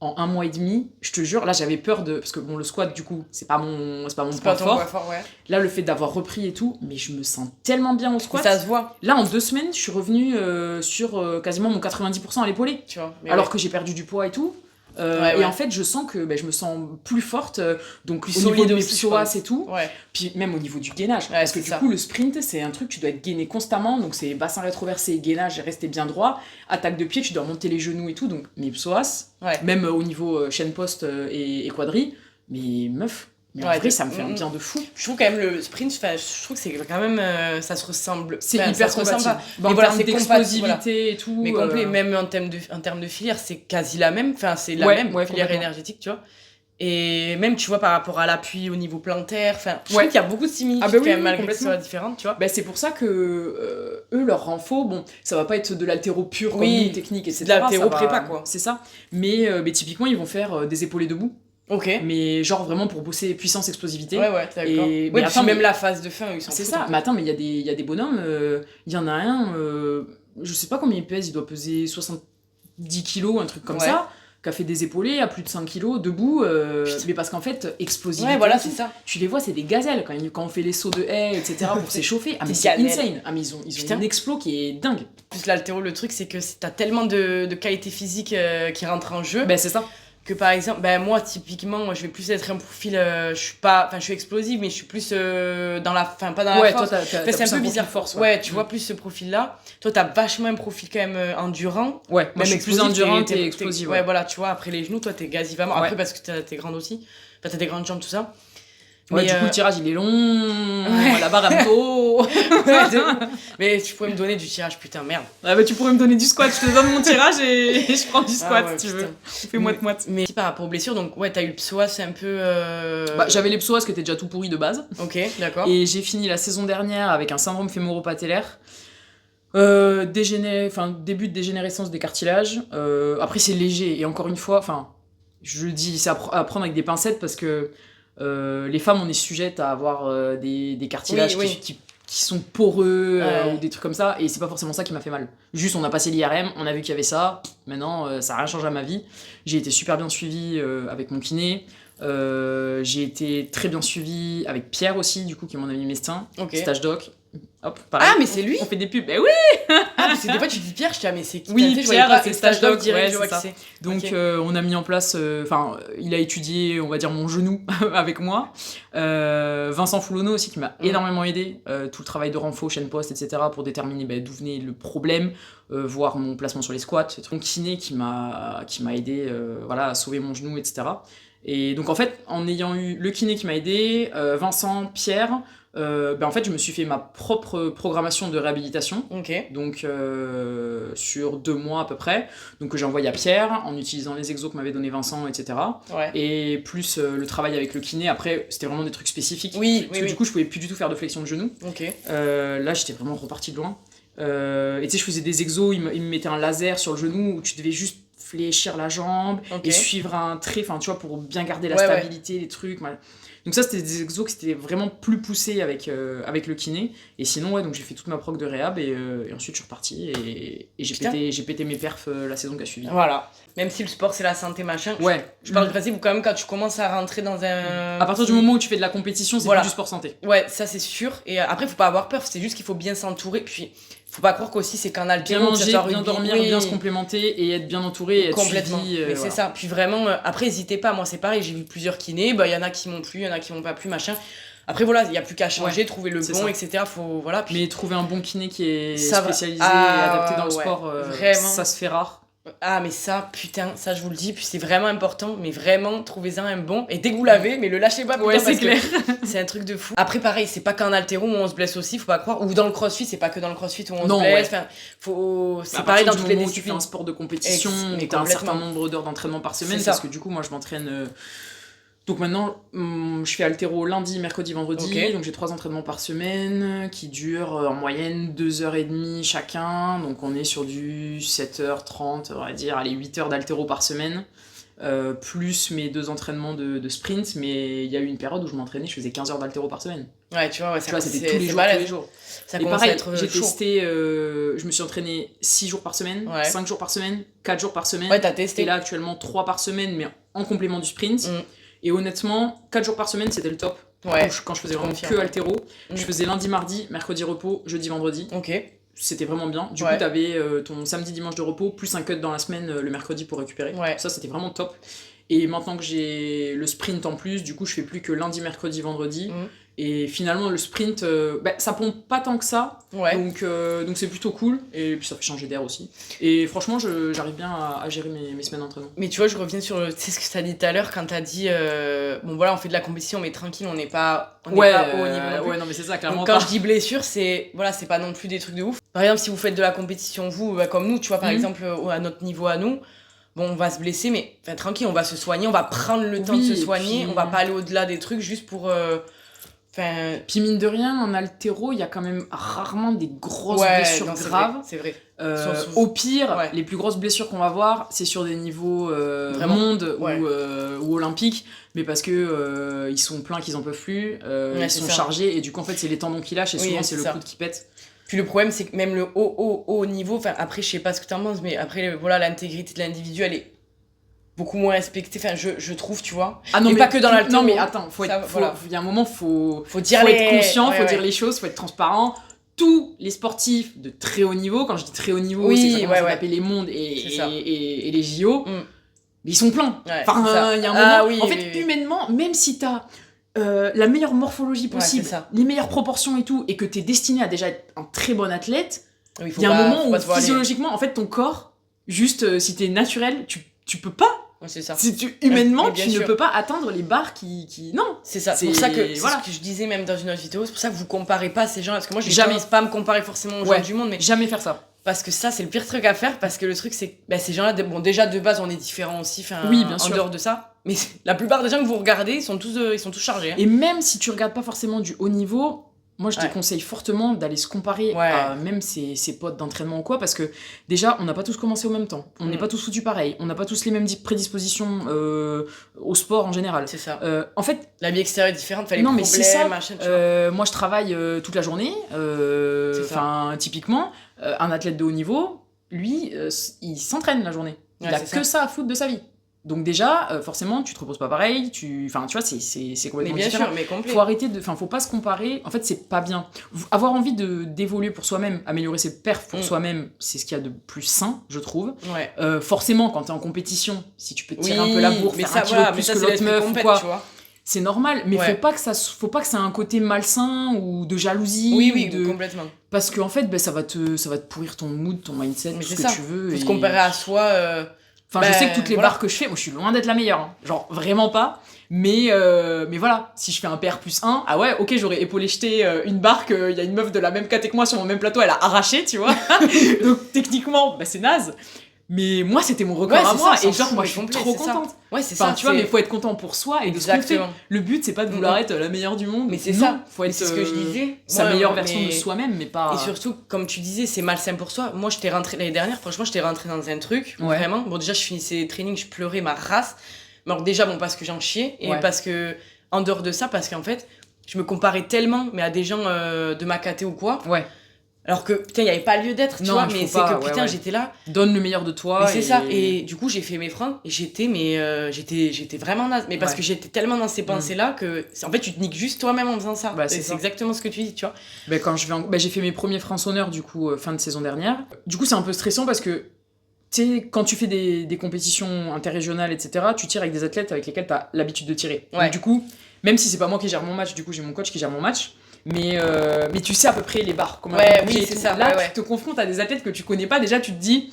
en 1 mois et demi, je te jure, là j'avais peur de. Parce que bon, le squat, du coup, c'est pas mon
C'est
point
pas ton
fort.
point fort, ouais.
Là, le fait d'avoir repris et tout, mais je me sens tellement bien au squat.
Ça se voit,
Là, en 2 semaines, je suis revenue sur quasiment mon 90% à l'épaulé.
tu vois. Mais
Alors
ouais.
que j'ai perdu du poids et tout.
Ouais.
Et en fait, je sens que je me sens plus forte, donc
Plus
au niveau
solide
de mes
aussi, je
psoas
pense.
et tout.
Ouais.
Puis même au niveau du gainage.
Ouais,
parce que
c'est
du
ça.
coup, le sprint, c'est un truc, tu dois être gainé constamment. Donc c'est bassin rétroversé, gainage, rester bien droit. Attaque de pied, tu dois monter les genoux et tout. Donc mes psoas,
Ouais.
même au niveau chaîne poste et quadri. Mais meuf, mais en
Ouais,
vrai, ça me fait un
mm.
bien de fou.
Je trouve quand même le sprint, je trouve que c'est quand même. Ça se ressemble.
C'est
Enfin,
hyper
ça se ressemble
compatible.
pas.
En
Mais voilà,
termes
c'est
d'explosivité
compatible,
et tout.
Mais complet, même en termes de filière, c'est quasi la même. Enfin, c'est la
Ouais,
même
ouais,
filière
complètement.
énergétique, tu vois. Et même, tu vois, par rapport à l'appui au niveau plantaire, enfin, je
Ouais.
trouve qu'il y a beaucoup de similitudes
Ah bah oui,
quand même,
oui,
malgré que ce
complètement.
soit différent, tu vois.
C'est pour ça que eux, leur renfo, bon, ça va pas être de l'haltéro pur comme
Oui,
nous, technique, etc.
de l'haltéro
ça va-
prépa, quoi.
C'est ça. Mais typiquement, ils vont faire des épaulés debout.
Ok.
Mais genre vraiment pour bosser puissance, explosivité.
Ouais, d'accord.
Et-
Ouais,
mais
puis
attends,
même
mais-
la phase de fin, ils s'en
C'est
foutent,
ça.
en fait.
Mais attends, mais il y a des bonhommes. Il y en a un, je sais pas combien il pèse, il doit peser 70 kilos, un truc comme
Ouais.
ça, qui a fait des épaulés à plus de 5 kilos, debout.
Putain.
Mais parce qu'en fait, explosivité.
Ouais, voilà,
et tout,
c'est ça.
tu les vois, c'est des gazelles quand on fait les sauts de haie, etc. pour s'échauffer. Ah, mais
Des
c'est
gamelles.
insane. Ah, mais ils ont
Putain.
un explo qui est dingue.
Plus l'haltéro, le truc, c'est que t'as tellement de qualités physiques qui rentrent en jeu.
C'est ça.
Que par exemple, moi typiquement, je vais plus être un profil, je suis explosive, mais je suis plus dans la, pas dans la
Ouais,
force.
toi,
Enfin,
t'as
c'est un
plus
peu
profil
bizarre.
force.
Ouais, tu vois plus ce profil-là. Toi, t'as vachement un profil quand même endurant.
Ouais, moi je suis plus
explosif,
endurante
t'es-
et explosive.
Ouais, voilà, tu vois, après les genoux, toi, t'es gazivament.
Ouais.
Après, parce que t'es grande aussi. Enfin, t'as des grandes jambes, tout ça.
Ouais,
Mais,
du coup, le tirage il est long, la barre elle me tôt.
Ouais, de ouf. Mais tu pourrais me donner du tirage, putain, merde.
Tu pourrais me donner du squat, je te donne mon tirage et je prends du squat
Ah ouais,
si tu
putain.
veux. On fait moite-moite.
Mais par rapport aux blessures, donc ouais, t'as eu le psoas, c'est un peu.
J'avais les psoas qui étaient déjà tout pourris de base.
Ok, d'accord.
Et j'ai fini la saison dernière avec un syndrome fémoro-patellaire. Début de dégénérescence des cartilages. Après, c'est léger. Et encore une fois, je le dis, c'est à prendre avec des pincettes parce que Les femmes, on est sujettes à avoir des cartilages
Oui.
qui sont poreux
Ouais.
ou des trucs comme ça, et c'est pas forcément ça qui m'a fait mal. Juste, on a passé l'IRM, on a vu qu'il y avait ça, maintenant, ça a rien changé à ma vie. J'ai été super bien suivie avec mon kiné. J'ai été très bien suivie avec Pierre aussi, du coup, qui est mon ami médecin.
Ok.
Stage doc. Hop, pareil.
Ah, mais c'est lui?
On fait des pubs. Ben oui!
Ah, parce que des fois, tu dis Pierre, je dis, ah, mais c'est qui?
Oui,
Tu sais, je
Pierre,
voyais pas,
c'est
et
stage doc,
direct,
ouais,
je vois
c'est
que
ça.
c'est.
Donc,
Ok.
on a mis en place. Enfin, il a étudié, on va dire, mon genou avec moi. Vincent Foulonneau aussi, qui m'a énormément aidé. Tout le travail de renfo, chaîne poste, etc., pour déterminer d'où venait le problème, voir mon placement sur les squats. Mon kiné qui m'a aidé voilà, à sauver mon genou, etc. Et donc, en fait, en ayant eu le kiné qui m'a aidé, Vincent, Pierre, en fait, je me suis fait ma propre programmation de réhabilitation.
Ok.
Donc sur 2 mois à peu près, donc que j'ai envoyé à Pierre en utilisant les exos que m'avait donné Vincent, etc.
Ouais.
Et plus le travail avec le kiné. Après, c'était vraiment des trucs spécifiques.
Oui,
Parce que du coup, je pouvais plus du tout faire de flexion de genou.
Ok.
Là, j'étais vraiment reparti de loin. Et tu sais, je faisais des exos, il me mettait un laser sur le genou où tu devais juste fléchir la jambe
Ok.
et suivre un trait, enfin tu vois, pour bien garder la
Ouais,
stabilité, les trucs. Donc ça, c'était des exos qui étaient vraiment plus poussés avec le kiné. Et sinon, ouais, donc j'ai fait toute ma prog de réhab et ensuite je suis reparti et
Putain.
j'ai pété mes perfs la saison qui a suivi.
Voilà. Même si le sport, c'est la santé, machin.
Ouais.
Je parle du principe où, quand même, quand tu commences à rentrer dans un.
À partir du moment où tu fais de la compétition, c'est
Voilà.
plus du sport santé.
Ouais, ça c'est sûr. Et après, faut pas avoir peur, c'est juste qu'il faut bien s'entourer. Puis, faut pas croire qu'aussi c'est qu'un
Bien
altéro, que ça
manger,
soit
bien
rugby.
dormir,
Oui.
bien se complémenter et être bien entouré et être
Complètement.
suivi.
Mais
Voilà.
c'est ça. Puis vraiment, après, n'hésitez pas. Moi, c'est pareil, j'ai vu plusieurs kinés. Bah, il y en a qui m'ont plu, il y en a qui m'ont pas plu, machin. Après, voilà, il n'y a plus qu'à changer, trouver le
c'est
bon,
ça.
etc. Faut, voilà. Puis,
Mais trouver un bon kiné qui est
Ça va.
spécialisé
Ah,
et adapté dans le
ouais.
sport,
Vraiment.
ça se fait rare.
ah, mais ça, putain, ça, je vous le dis. Puis, c'est vraiment important. Mais vraiment, trouvez-en un bon. Et dès que vous l'avez, mais le lâchez pas.
Ouais,
putain,
c'est
parce que
clair.
c'est un truc de fou. Après, pareil, c'est pas qu'en altéro où on se blesse aussi, faut pas croire. Ou dans le crossfit, c'est pas que dans le crossfit où on
Non,
se blesse.
ouais.
Enfin, faut. C'est
À
pareil
partir
dans
du
toutes les
moment où tu fais
disciplines.
un sport de compétition,
Mais
où tu as un certain
complètement.
nombre d'heures d'entraînement par semaine,
C'est
parce
ça.
que du coup, moi, je m'entraîne. Donc maintenant, je fais haltéro lundi, mercredi, vendredi.
Ok.
Donc j'ai 3 entraînements par semaine qui durent en moyenne 2h30 chacun. Donc on est sur du 7h30, on va dire, allez, 8h d'haltéro par semaine. Plus mes 2 entraînements de sprint. Mais il y a eu une période où je m'entraînais, je faisais 15 heures d'haltéro par semaine.
Ouais, tu vois, ouais,
Tu vois, c'était
c'est
tous les jours,
balèze.
tous les jours.
Ça
Et
commence
pareil,
à être
j'ai
chaud.
testé, je me suis entraîné 6 jours par semaine,
Ouais.
5 jours par semaine, 4 jours par semaine.
Ouais, t'as testé.
Et là, actuellement, 3 par semaine, mais en complément du sprint.
Mm.
Et honnêtement, 4 jours par semaine, c'était le top.
Ouais.
Quand je faisais vraiment
Confirme.
que haltéro.
Mm.
Je faisais lundi, mardi, mercredi repos, jeudi, vendredi.
Ok.
C'était vraiment bien. Du
Ouais.
coup, t'avais ton samedi, dimanche de repos, plus un cut dans la semaine le mercredi pour récupérer.
Ouais.
Ça, c'était vraiment top. Et maintenant que j'ai le sprint en plus, du coup, je fais plus que lundi, mercredi, vendredi.
Mm.
Et finalement, le sprint, ça pompe pas tant que ça.
Ouais.
Donc c'est plutôt cool. Et puis ça fait changer d'air aussi. Et franchement, j'arrive bien à gérer mes semaines d'entraînement.
Mais tu vois, je reviens sur tu sais, ce que tu as dit tout à l'heure quand tu as dit bon voilà, on fait de la compétition mais tranquille, on n'est pas au haut niveau non plus.
Ouais, non mais c'est ça, clairement.
Donc quand
pas.
je dis blessure, c'est voilà, c'est pas non plus des trucs de ouf. Par exemple, si vous faites de la compétition vous comme nous, tu vois par exemple à notre niveau à nous, bon, on va se blesser mais enfin tranquille, on va se soigner, on va prendre le temps de
Oui,
se soigner,
puis-
on va pas aller au-delà des trucs juste pour enfin
Puis mine de rien, en haltéro, il y a quand même rarement des grosses
ouais,
blessures
non, c'est
graves.
vrai, c'est vrai.
Au pire,
Ouais.
les plus grosses blessures qu'on va voir, c'est sur des niveaux
Vraiment
monde
Ouais.
ou olympiques, mais parce que ils sont pleins qu'ils en peuvent plus,
Ouais,
ils
c'est
sont
ça.
chargés et du coup en fait c'est les tendons qui lâchent et
Oui,
souvent
c'est
c'est le
ça.
coude qui pète.
Puis le problème, c'est que même le haut niveau, enfin après, je sais pas ce que t'en penses, mais après, voilà, l'intégrité de l'individu, elle est beaucoup moins respectée, enfin, je trouve, tu vois.
Ah non,
Et
mais
pas que dans l'haltéro.
Non mais attends,
Ça, voilà.
il y a un moment, faut
dire
être
les-
conscient,
ouais,
faut
ouais.
dire les choses, faut être transparent. Tous les sportifs de très haut niveau, quand je dis très haut niveau,
Oui,
c'est que ça commence
ouais,
à
ouais.
taper les mondes
C'est ça.
et les JO,
Mm.
mais ils sont pleins.
Ouais,
Enfin,
c'est ça.
il y a un
Ah
moment.
oui,
en fait,
oui, oui.
humainement, même si t'as la meilleure morphologie possible,
c'est ça.
les meilleures proportions et tout, et que t'es destiné à déjà être un très bon athlète,
Oui, faut
il y a un
pas-
moment
faut
où
pas se voiler.
physiologiquement, en fait, ton corps, juste si t'es naturel, tu peux pas.
Ouais, c'est ça.
Humainement,
Mais bien
tu ne
sûr.
peux pas atteindre les barres qui... Non.
C'est ça. C'est
C'est-
pour ça que c'est
voilà.
ce que je disais même dans une autre vidéo. C'est pour ça que vous comparez pas ces gens. Parce que moi, j'ai
Jamais.
tendance pas à me comparer forcément aux
Ouais.
gens du monde, mais
Jamais faire ça.
parce que ça, c'est le pire truc à faire. Parce que le truc, c'est que bah, ces gens-là, bon, déjà de base, on est différents aussi. Enfin,
Oui, bien
en
sûr.
dehors de ça. Mais la plupart des gens que vous regardez, ils sont tous chargés. Hein.
Et même si tu regardes pas forcément du haut niveau, moi je
Ouais.
déconseille fortement d'aller se comparer
Ouais.
à même ses potes d'entraînement ou quoi, parce que déjà, on n'a pas tous commencé au même temps, on n'est pas tous foutus pareil, on n'a pas tous les mêmes prédispositions au sport en général.
C'est ça.
En fait,
La vie extérieure est différente, les
non,
problèmes,
mais c'est ça.
machin, tu vois.
Moi, je travaille toute la journée.
C'est ça.
Enfin, typiquement, un athlète de haut niveau, lui, il s'entraîne la journée. Il
Ouais,
a
c'est
que ça à foutre de sa vie. Donc déjà, forcément, tu te reposes pas pareil. Enfin, tu vois, c'est
Mais
complètement
bien
différent.
sûr, mais complet.
Faut arrêter de, enfin, faut pas se comparer. En fait, c'est pas bien. Avoir envie d'évoluer pour soi-même, améliorer ses perfs pour soi-même, c'est ce qu'il y a de plus sain, je trouve.
Ouais.
Forcément, quand t'es en compétition, si tu peux te tirer
Oui,
un peu la bourre,
mais
faire
ça,
un kilo
voilà,
de
mais
plus
ça,
que
c'est
l'autre
l'esprit
meuf ou
compète,
quoi,
tu vois.
c'est normal. Mais
Ouais.
faut pas que ça ait un côté malsain ou de jalousie.
Oui,
ou de...
complètement.
Parce qu'en fait, ben, ça va te pourrir ton mood, ton mindset,
Mais
tout
c'est
ce que
ça.
tu veux.
Faut se
et-
comparer à soi.
Enfin, je sais que toutes les
voilà.
barres que je fais, moi je suis loin d'être la meilleure. Hein. Genre, vraiment pas. Mais voilà, si je fais un PR plus 1, ah ouais, ok, j'aurais épaulé jeté une barre qu'il y a une meuf de la même caté que moi sur mon même plateau, elle a arraché, tu vois. Donc techniquement, bah, c'est naze. Mais moi, c'était mon record
Ouais,
à
c'est
moi.
ça,
et
s'en
genre,
fout,
moi,
mais
je suis
complet,
trop
c'est ça.
contente.
Ouais, c'est
Enfin,
ça.
tu vois,
c'est-
mais faut être content pour soi et de ce qu'on fait.
Exactement.
Le but, c'est pas de vouloir être la meilleure du monde.
Mais c'est
Non,
ça.
faut
Mais
être
c'est ce que je disais.
sa
Ouais,
meilleure
mais-
version de soi-même, mais pas.
Et surtout, comme tu disais, c'est malsain pour soi. Moi, j'étais rentrée l'année dernière, franchement, j'étais rentrée dans un truc, où
Ouais.
vraiment. Bon, déjà, je finissais les trainings, je pleurais ma race. Mais alors, déjà, bon, parce que j'en chiais, et
Ouais.
parce que, en dehors de ça, parce qu'en fait, je me comparais tellement, mais à des gens de ma caté ou quoi,
Ouais,
alors que, putain, il n'y avait pas lieu d'être, tu
Non,
vois,
il
mais
faut
c'est
pas,
que,
ouais,
putain,
ouais.
j'étais là.
donne le meilleur de toi.
Mais c'est ça, et du coup, j'ai fait mes freins, et j'étais vraiment naze. Mais parce
Ouais.
que j'étais tellement dans ces pensées-là que, en fait, tu te niques juste toi-même en faisant ça.
Bah,
Et
c'est
c'est
ça.
exactement ce que tu dis, tu vois.
Ben, quand je vais ben, j'ai fait mes premiers freins sonneurs du coup fin de saison dernière. Du coup c'est un peu stressant parce que tu sais quand tu fais des compétitions interrégionales etc tu tires avec des athlètes avec lesquels tu as l'habitude de tirer.
Ouais.
Donc du coup même si c'est pas moi qui gère mon match du coup j'ai mon coach qui gère mon match mais tu sais à peu près les barres comment
Ouais,
elles vont
oui,
bouger et
c'est
tout.
ça,
Là
ouais.
tu te confrontes à des athlètes que tu connais pas déjà tu te dis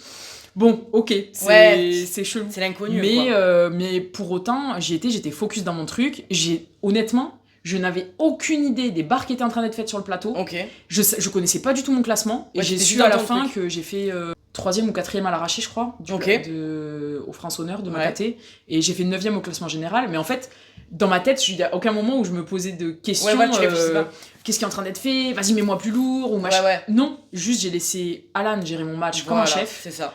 bon ok c'est
Ouais.
c'est chelou.
C'est l'inconnu.
Mais,
quoi.
mais pour autant, j'étais focus dans mon truc. Honnêtement, je n'avais aucune idée des barres qui étaient en train d'être faites sur le plateau.
Ok.
Je connaissais pas du tout mon classement. Et
Ouais,
j'ai
t'étais
su
juste
à
dans
la
ton
fin
truc.
que j'ai fait 3e ou 4e à l'arraché, je crois,
Ok.
au frein sonneur de ma
Ouais.
KT. Et j'ai fait 9e au classement général. Mais en fait, dans ma tête, il n'y a aucun moment où je me posais de questions.
Ouais, tu réfléchis pas.
Qu'est-ce qui est en train d'être fait? Vas-y, mets-moi plus lourd. Ou machin.
Ouais.
Non, juste j'ai laissé Alan gérer mon match comme un
Voilà,
chef.
C'est ça.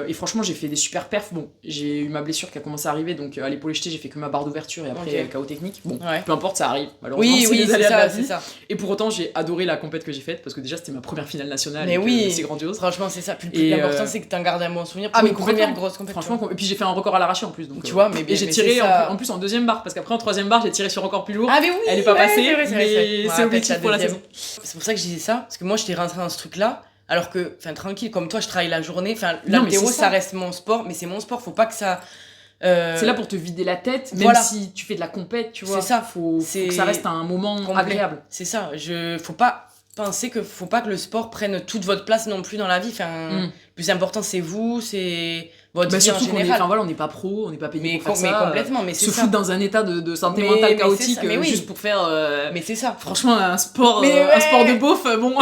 Et franchement, j'ai fait des super perfs. Bon, j'ai eu ma blessure qui a commencé à arriver, donc à l'épaule jeté, j'ai fait que ma barre d'ouverture et après
Ok.
KO technique. Bon,
Ouais.
peu importe, ça arrive. Malheureusement,
Oui,
les
c'est
aléas de la
ça,
vie.
c'est ça.
Et pour autant, j'ai adoré la compète que j'ai faite parce que déjà, c'était ma première finale nationale.
Mais
et que
oui.
c'est grandiose.
Franchement, c'est ça. Puis le
Et,
plus important, c'est que t'en gardes un bon souvenir.
Ah,
Pour
mais
une première
complètement.
grosse compétition.
Franchement, et puis j'ai fait un record à l'arraché en plus. Donc,
Tu vois, mais
et
bien-
j'ai
mais
tiré
c'est ça.
en plus en 2e barre parce qu'après en 3e barre, j'ai tiré sur encore plus lourd.
Ah, mais oui.
Elle est pas
ouais,
passée,
c'est vrai,
mais
Je me
c'est
rappelle,
objectif
la
pour la
deuxième.
saison.
C'est pour ça que je disais ça. Parce que moi, j'étais rentrée dans ce truc-là. Alors que, enfin, tranquille, comme toi, je travaille la journée. Enfin,
Non, mais
l'haltéro,
c'est
ça
ça.
reste mon sport. Mais c'est mon sport. Faut pas que ça.
C'est là pour te vider la tête, même
Voilà.
si tu fais de la compète, tu vois.
C'est ça.
Faut
C'est
que ça reste un moment
complet.
agréable.
C'est ça. Faut pas penser que faut pas que le sport prenne toute votre place non plus dans la vie. Enfin, le plus important, c'est vous, c'est votre
Bah
vie en
surtout qu'on est,
général.
enfin voilà, on n'est pas pro, on n'est pas payé
Mais,
pour faire
mais
ça.
complètement. Mais c'est
Se
ça.
foutre dans un état de santé
Mais
mentale
c'est
chaotique
ça, mais oui.
juste pour faire
Mais c'est ça.
franchement un sport
Mais
un
ouais.
sport de beauf bon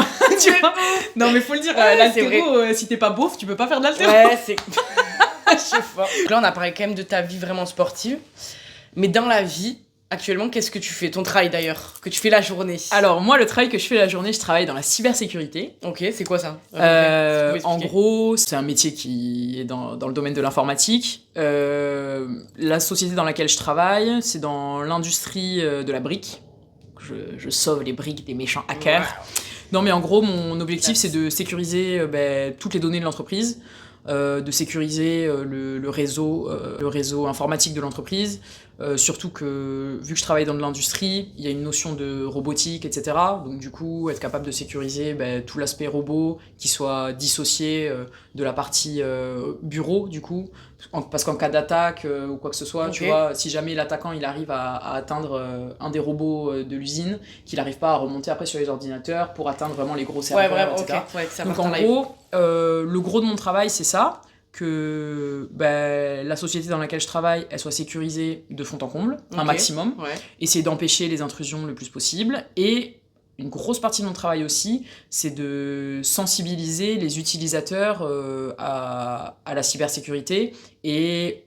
tu vois. Non mais faut le dire
Ouais, c'est
l'haltéro si t'es pas beauf, tu peux pas faire de l'haltéro.
Ouais, c'est. Je suis fort. Là, on a parlé quand même de ta vie vraiment sportive. Mais dans la vie, actuellement, qu'est-ce que tu fais? Ton travail d'ailleurs, que tu fais la journée.
Alors moi le travail que je fais la journée, je travaille dans la cybersécurité.
Ok, c'est quoi ça?
En gros, c'est un métier qui est dans le domaine de l'informatique. La société dans laquelle je travaille, c'est dans l'industrie de la brique. Je sauve les briques des méchants hackers.
Ouais.
Non, mais en gros, mon objectif,
Yes.
c'est de sécuriser toutes les données de l'entreprise, de sécuriser le réseau informatique de l'entreprise. Surtout que, vu que je travaille dans de l'industrie, il y a une notion de robotique, etc. Donc du coup, être capable de sécuriser tout l'aspect robot, qui soit dissocié de la partie bureau, du coup. Parce qu'en cas d'attaque ou quoi que ce soit,
Ok.
tu vois, si jamais l'attaquant il arrive à atteindre un des robots de l'usine, qu'il n'arrive pas à remonter après sur les ordinateurs pour atteindre vraiment les gros
Ouais,
serveurs,
vraiment, ok.
etc.
Ouais, que ça
Donc
parte
en
live.
gros, le gros de mon travail, c'est ça, que la société dans laquelle je travaille, elle soit sécurisée de fond en comble, un
Ok.
maximum,
Ouais.
essayer d'empêcher les intrusions le plus possible, et une grosse partie de mon travail aussi, c'est de sensibiliser les utilisateurs à la cybersécurité et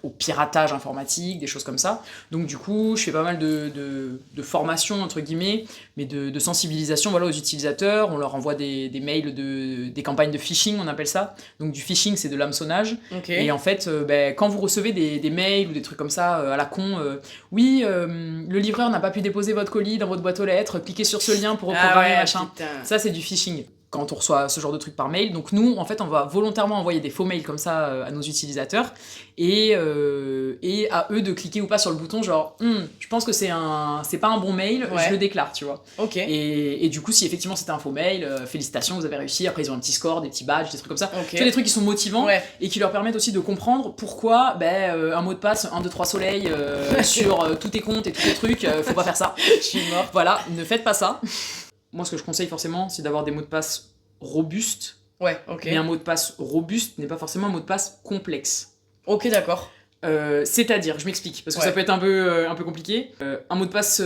au piratage informatique, des choses comme ça. Donc du coup, je fais pas mal de formation, entre guillemets, mais de sensibilisation aux utilisateurs. On leur envoie des mails, des campagnes de phishing, on appelle ça. Donc du phishing, c'est de l'hameçonnage.
Okay.
Et en fait, quand vous recevez des mails ou des trucs comme ça à la con, oui, le livreur n'a pas pu déposer votre colis dans votre boîte aux lettres, cliquez sur ce lien pour reprogrammer, machin. Putain. Ça, c'est du phishing. Quand on reçoit ce genre de trucs par mail. Donc nous, en fait, on va volontairement envoyer des faux mails comme ça à nos utilisateurs et à eux de cliquer ou pas sur le bouton genre je pense que c'est pas un bon mail, je le déclare, tu vois.
Okay.
Et du coup, si effectivement c'était un faux mail, félicitations, vous avez réussi. Après, ils ont un petit score, des petits badges, des trucs comme ça. Okay. Tu vois, des trucs qui sont motivants et qui leur permettent aussi de comprendre pourquoi un mot de passe 1, 2, 3 soleil sur tous tes comptes et tous tes trucs, faut pas faire ça.
Je suis mort.
Voilà, ne faites pas ça. Moi, ce que je conseille forcément, c'est d'avoir des mots de passe robustes.
Ouais, ok.
Mais un mot de passe robuste n'est pas forcément un mot de passe complexe.
Ok, d'accord.
C'est-à-dire, je m'explique, parce que ça peut être un peu compliqué. Un mot de passe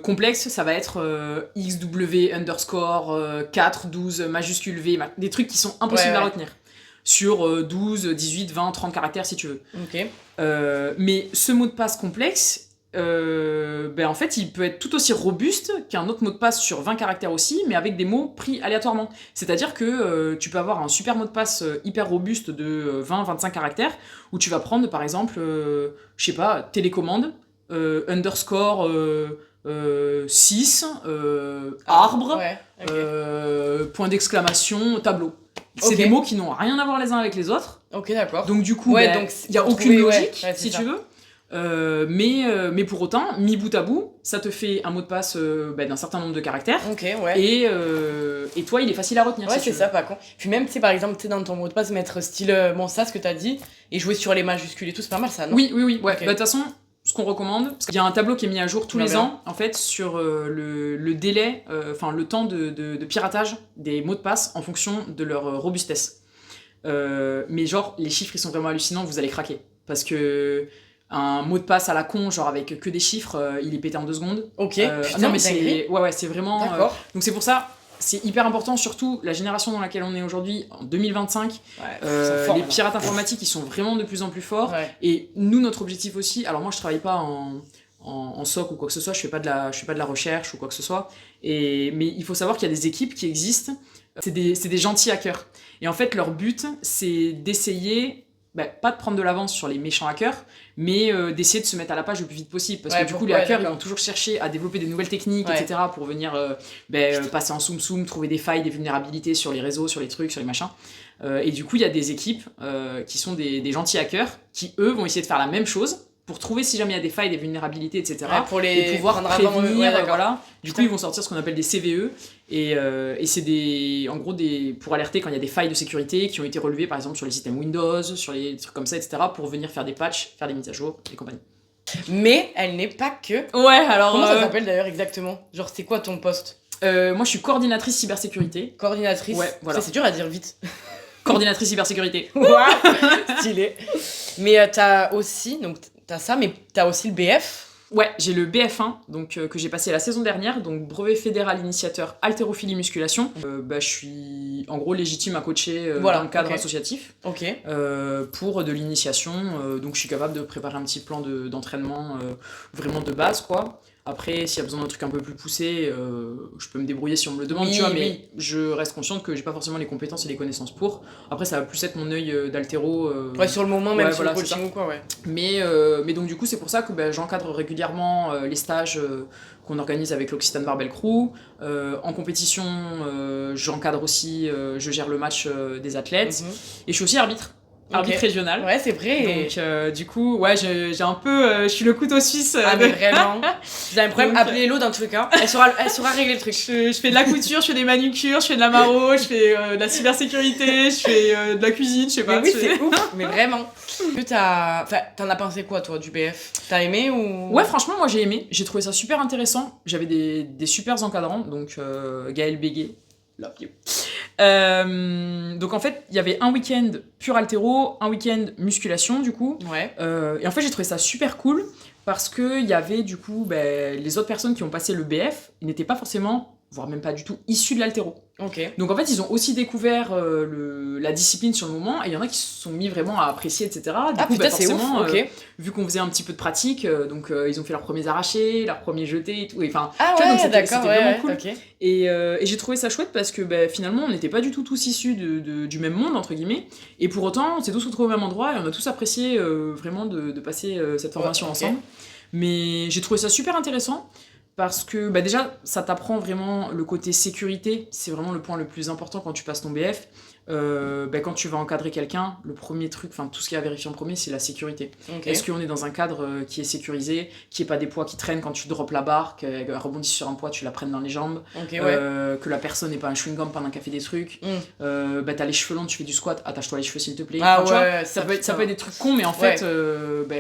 complexe, ça va être XW underscore 4, 12, majuscule V, des trucs qui sont impossibles à retenir. Sur 12, 18, 20, 30 caractères si tu veux.
Ok.
Mais ce mot de passe complexe, en fait, il peut être tout aussi robuste qu'un autre mot de passe sur 20 caractères aussi, mais avec des mots pris aléatoirement. C'est-à-dire que tu peux avoir un super mot de passe hyper robuste de 20-25 caractères, où tu vas prendre, par exemple, je sais pas, télécommande, underscore 6, arbre, point d'exclamation, tableau. C'est des mots qui n'ont rien à voir les uns avec les autres.
Ok, d'accord.
Donc du coup, il n'y a aucune logique, si tu veux. Mais pour autant, mis bout à bout, ça te fait un mot de passe d'un certain nombre de caractères. Et toi, il est facile à retenir.
Ouais, si c'est ça, pas con. Puis même, tu sais, par exemple, dans ton mot de passe, mettre style, ça, ce que t'as dit, et jouer sur les majuscules et tout, c'est pas mal ça, non?
Oui. De toute façon, ce qu'on recommande, parce qu'il y a un tableau qui est mis à jour tous les ans, en fait, sur le délai, le temps de piratage des mots de passe en fonction de leur robustesse. Mais genre, les chiffres, ils sont vraiment hallucinants, vous allez craquer. Parce que un mot de passe à la con, genre avec que des chiffres, il est pété en 2 secondes.
Ok. Putain,
non mais c'est vraiment.
D'accord.
Donc c'est pour ça, c'est hyper important, surtout la génération dans laquelle on est aujourd'hui, en 2025. Les pirates informatiques, ils sont vraiment de plus en plus forts. Et nous, notre objectif aussi. Alors moi, je travaille pas en SOC ou quoi que ce soit. Je fais pas de la recherche ou quoi que ce soit. Mais il faut savoir qu'il y a des équipes qui existent. C'est des gentils hackers. Et en fait, leur but, c'est d'essayer. Pas de prendre de l'avance sur les méchants hackers, mais d'essayer de se mettre à la page le plus vite possible. Parce que du coup, les hackers, ils vont toujours chercher à développer des nouvelles techniques, etc., pour venir passer en soum-soum, trouver des failles, des vulnérabilités sur les réseaux, sur les trucs, sur les machins. Et du coup, il y a des équipes qui sont des gentils hackers qui, eux, vont essayer de faire la même chose pour trouver si jamais il y a des failles, des vulnérabilités, etc. Et pouvoir prévenir, voilà. Du coup, ils vont sortir ce qu'on appelle des CVE. Et c'est en gros pour alerter quand il y a des failles de sécurité qui ont été relevées par exemple sur les systèmes Windows, sur les trucs comme ça, etc. pour venir faire des patchs, faire des mises à jour et compagnie.
Mais elle n'est pas que.
Ouais, alors.
Comment ça s'appelle d'ailleurs exactement? Genre, c'est quoi ton poste?
Moi, je suis coordinatrice cybersécurité.
Coordinatrice?
Ouais, voilà.
Ça, c'est dur à dire vite.
Coordinatrice cybersécurité.
Stylé. Mais t'as aussi, donc t'as ça, mais t'as aussi le BF.
Ouais, j'ai le BF1 donc, que j'ai passé la saison dernière, donc brevet fédéral initiateur haltérophilie musculation. Je suis en gros légitime à coacher dans le cadre associatif pour de l'initiation. Donc je suis capable de préparer un petit plan d'entraînement vraiment de base, quoi. Après, s'il y a besoin d'un truc un peu plus poussé, je peux me débrouiller si on me le demande, mais je reste consciente que j'ai pas forcément les compétences et les connaissances pour. Après, ça va plus être mon œil d'haltéro.
Sur le moment, même sur le coaching ou quoi,
Mais donc, du coup, c'est pour ça que j'encadre régulièrement les stages qu'on organise avec l'Occitane Barbell Crew. En compétition, j'encadre aussi, je gère le match des athlètes. Et je suis aussi arbitre. Arbitre régional.
Ouais, c'est vrai.
Donc, du coup, j'ai un peu. Je suis le couteau suisse.
Mais vraiment. J'ai un problème. Appelez Hello dans tous les cas. Elle saura régler le truc.
Je fais de la couture, je fais des manucures, je fais de la maro, je fais de la cybersécurité, je fais de la cuisine, je sais pas.
Mais oui, c'est ouf. Mais vraiment. T'en as pensé quoi, toi, du BF? T'as aimé ou.
Ouais, franchement, moi j'ai aimé. J'ai trouvé ça super intéressant. J'avais des super encadrants, donc Gaël Béguet. Love you. Donc en fait, il y avait un week-end pur haltéro, un week-end musculation du coup. Et en fait, j'ai trouvé ça super cool parce que il y avait du coup les autres personnes qui ont passé le BF, ils n'étaient pas forcément voire même pas du tout, issus de l'haltéro.
Ok.
Donc en fait, ils ont aussi découvert la discipline sur le moment, et il y en a qui se sont mis vraiment à apprécier, etc. Du coup,
putain, c'est ouf,
forcément,
ok.
vu qu'on faisait un petit peu de pratique, donc ils ont fait leurs premiers arrachés, leurs premiers jetés et tout. Enfin,
Ah
tu vois, donc
ouais, d'accord,
c'était vraiment
ouais,
cool.
ok.
Et j'ai trouvé ça chouette parce que finalement, on n'était pas du tout tous issus du même monde, entre guillemets, et pour autant, on s'est tous retrouvés au même endroit, et on a tous apprécié vraiment de passer cette formation
ok.
ensemble. Mais j'ai trouvé ça super intéressant. Parce que déjà, ça t'apprend vraiment le côté sécurité. C'est vraiment le point le plus important quand tu passes ton BF. Quand tu vas encadrer quelqu'un, le premier truc, enfin tout ce qu'il y a à vérifier en premier, c'est la sécurité.
Ok.
Est-ce qu'on est dans un cadre qui est sécurisé, qui n'est pas des poids qui traînent quand tu drops la barre, qu'elle rebondisse sur un poids, tu la prennes dans les jambes,
Ok, ouais.
que la personne n'est pas un chewing-gum pendant qu'elle fait des trucs. T'as les cheveux longs, tu fais du squat, attache-toi les cheveux s'il te plaît.
Ah
Enfin, tu vois,
ouais,
ça peut être des trucs cons, mais en fait,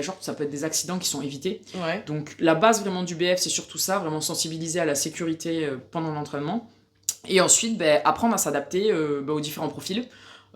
genre, ça peut être des accidents qui sont évités.
Ouais.
Donc la base vraiment du BF, c'est surtout ça, vraiment sensibiliser à la sécurité pendant l'entraînement. Et ensuite, apprendre à s'adapter aux différents profils.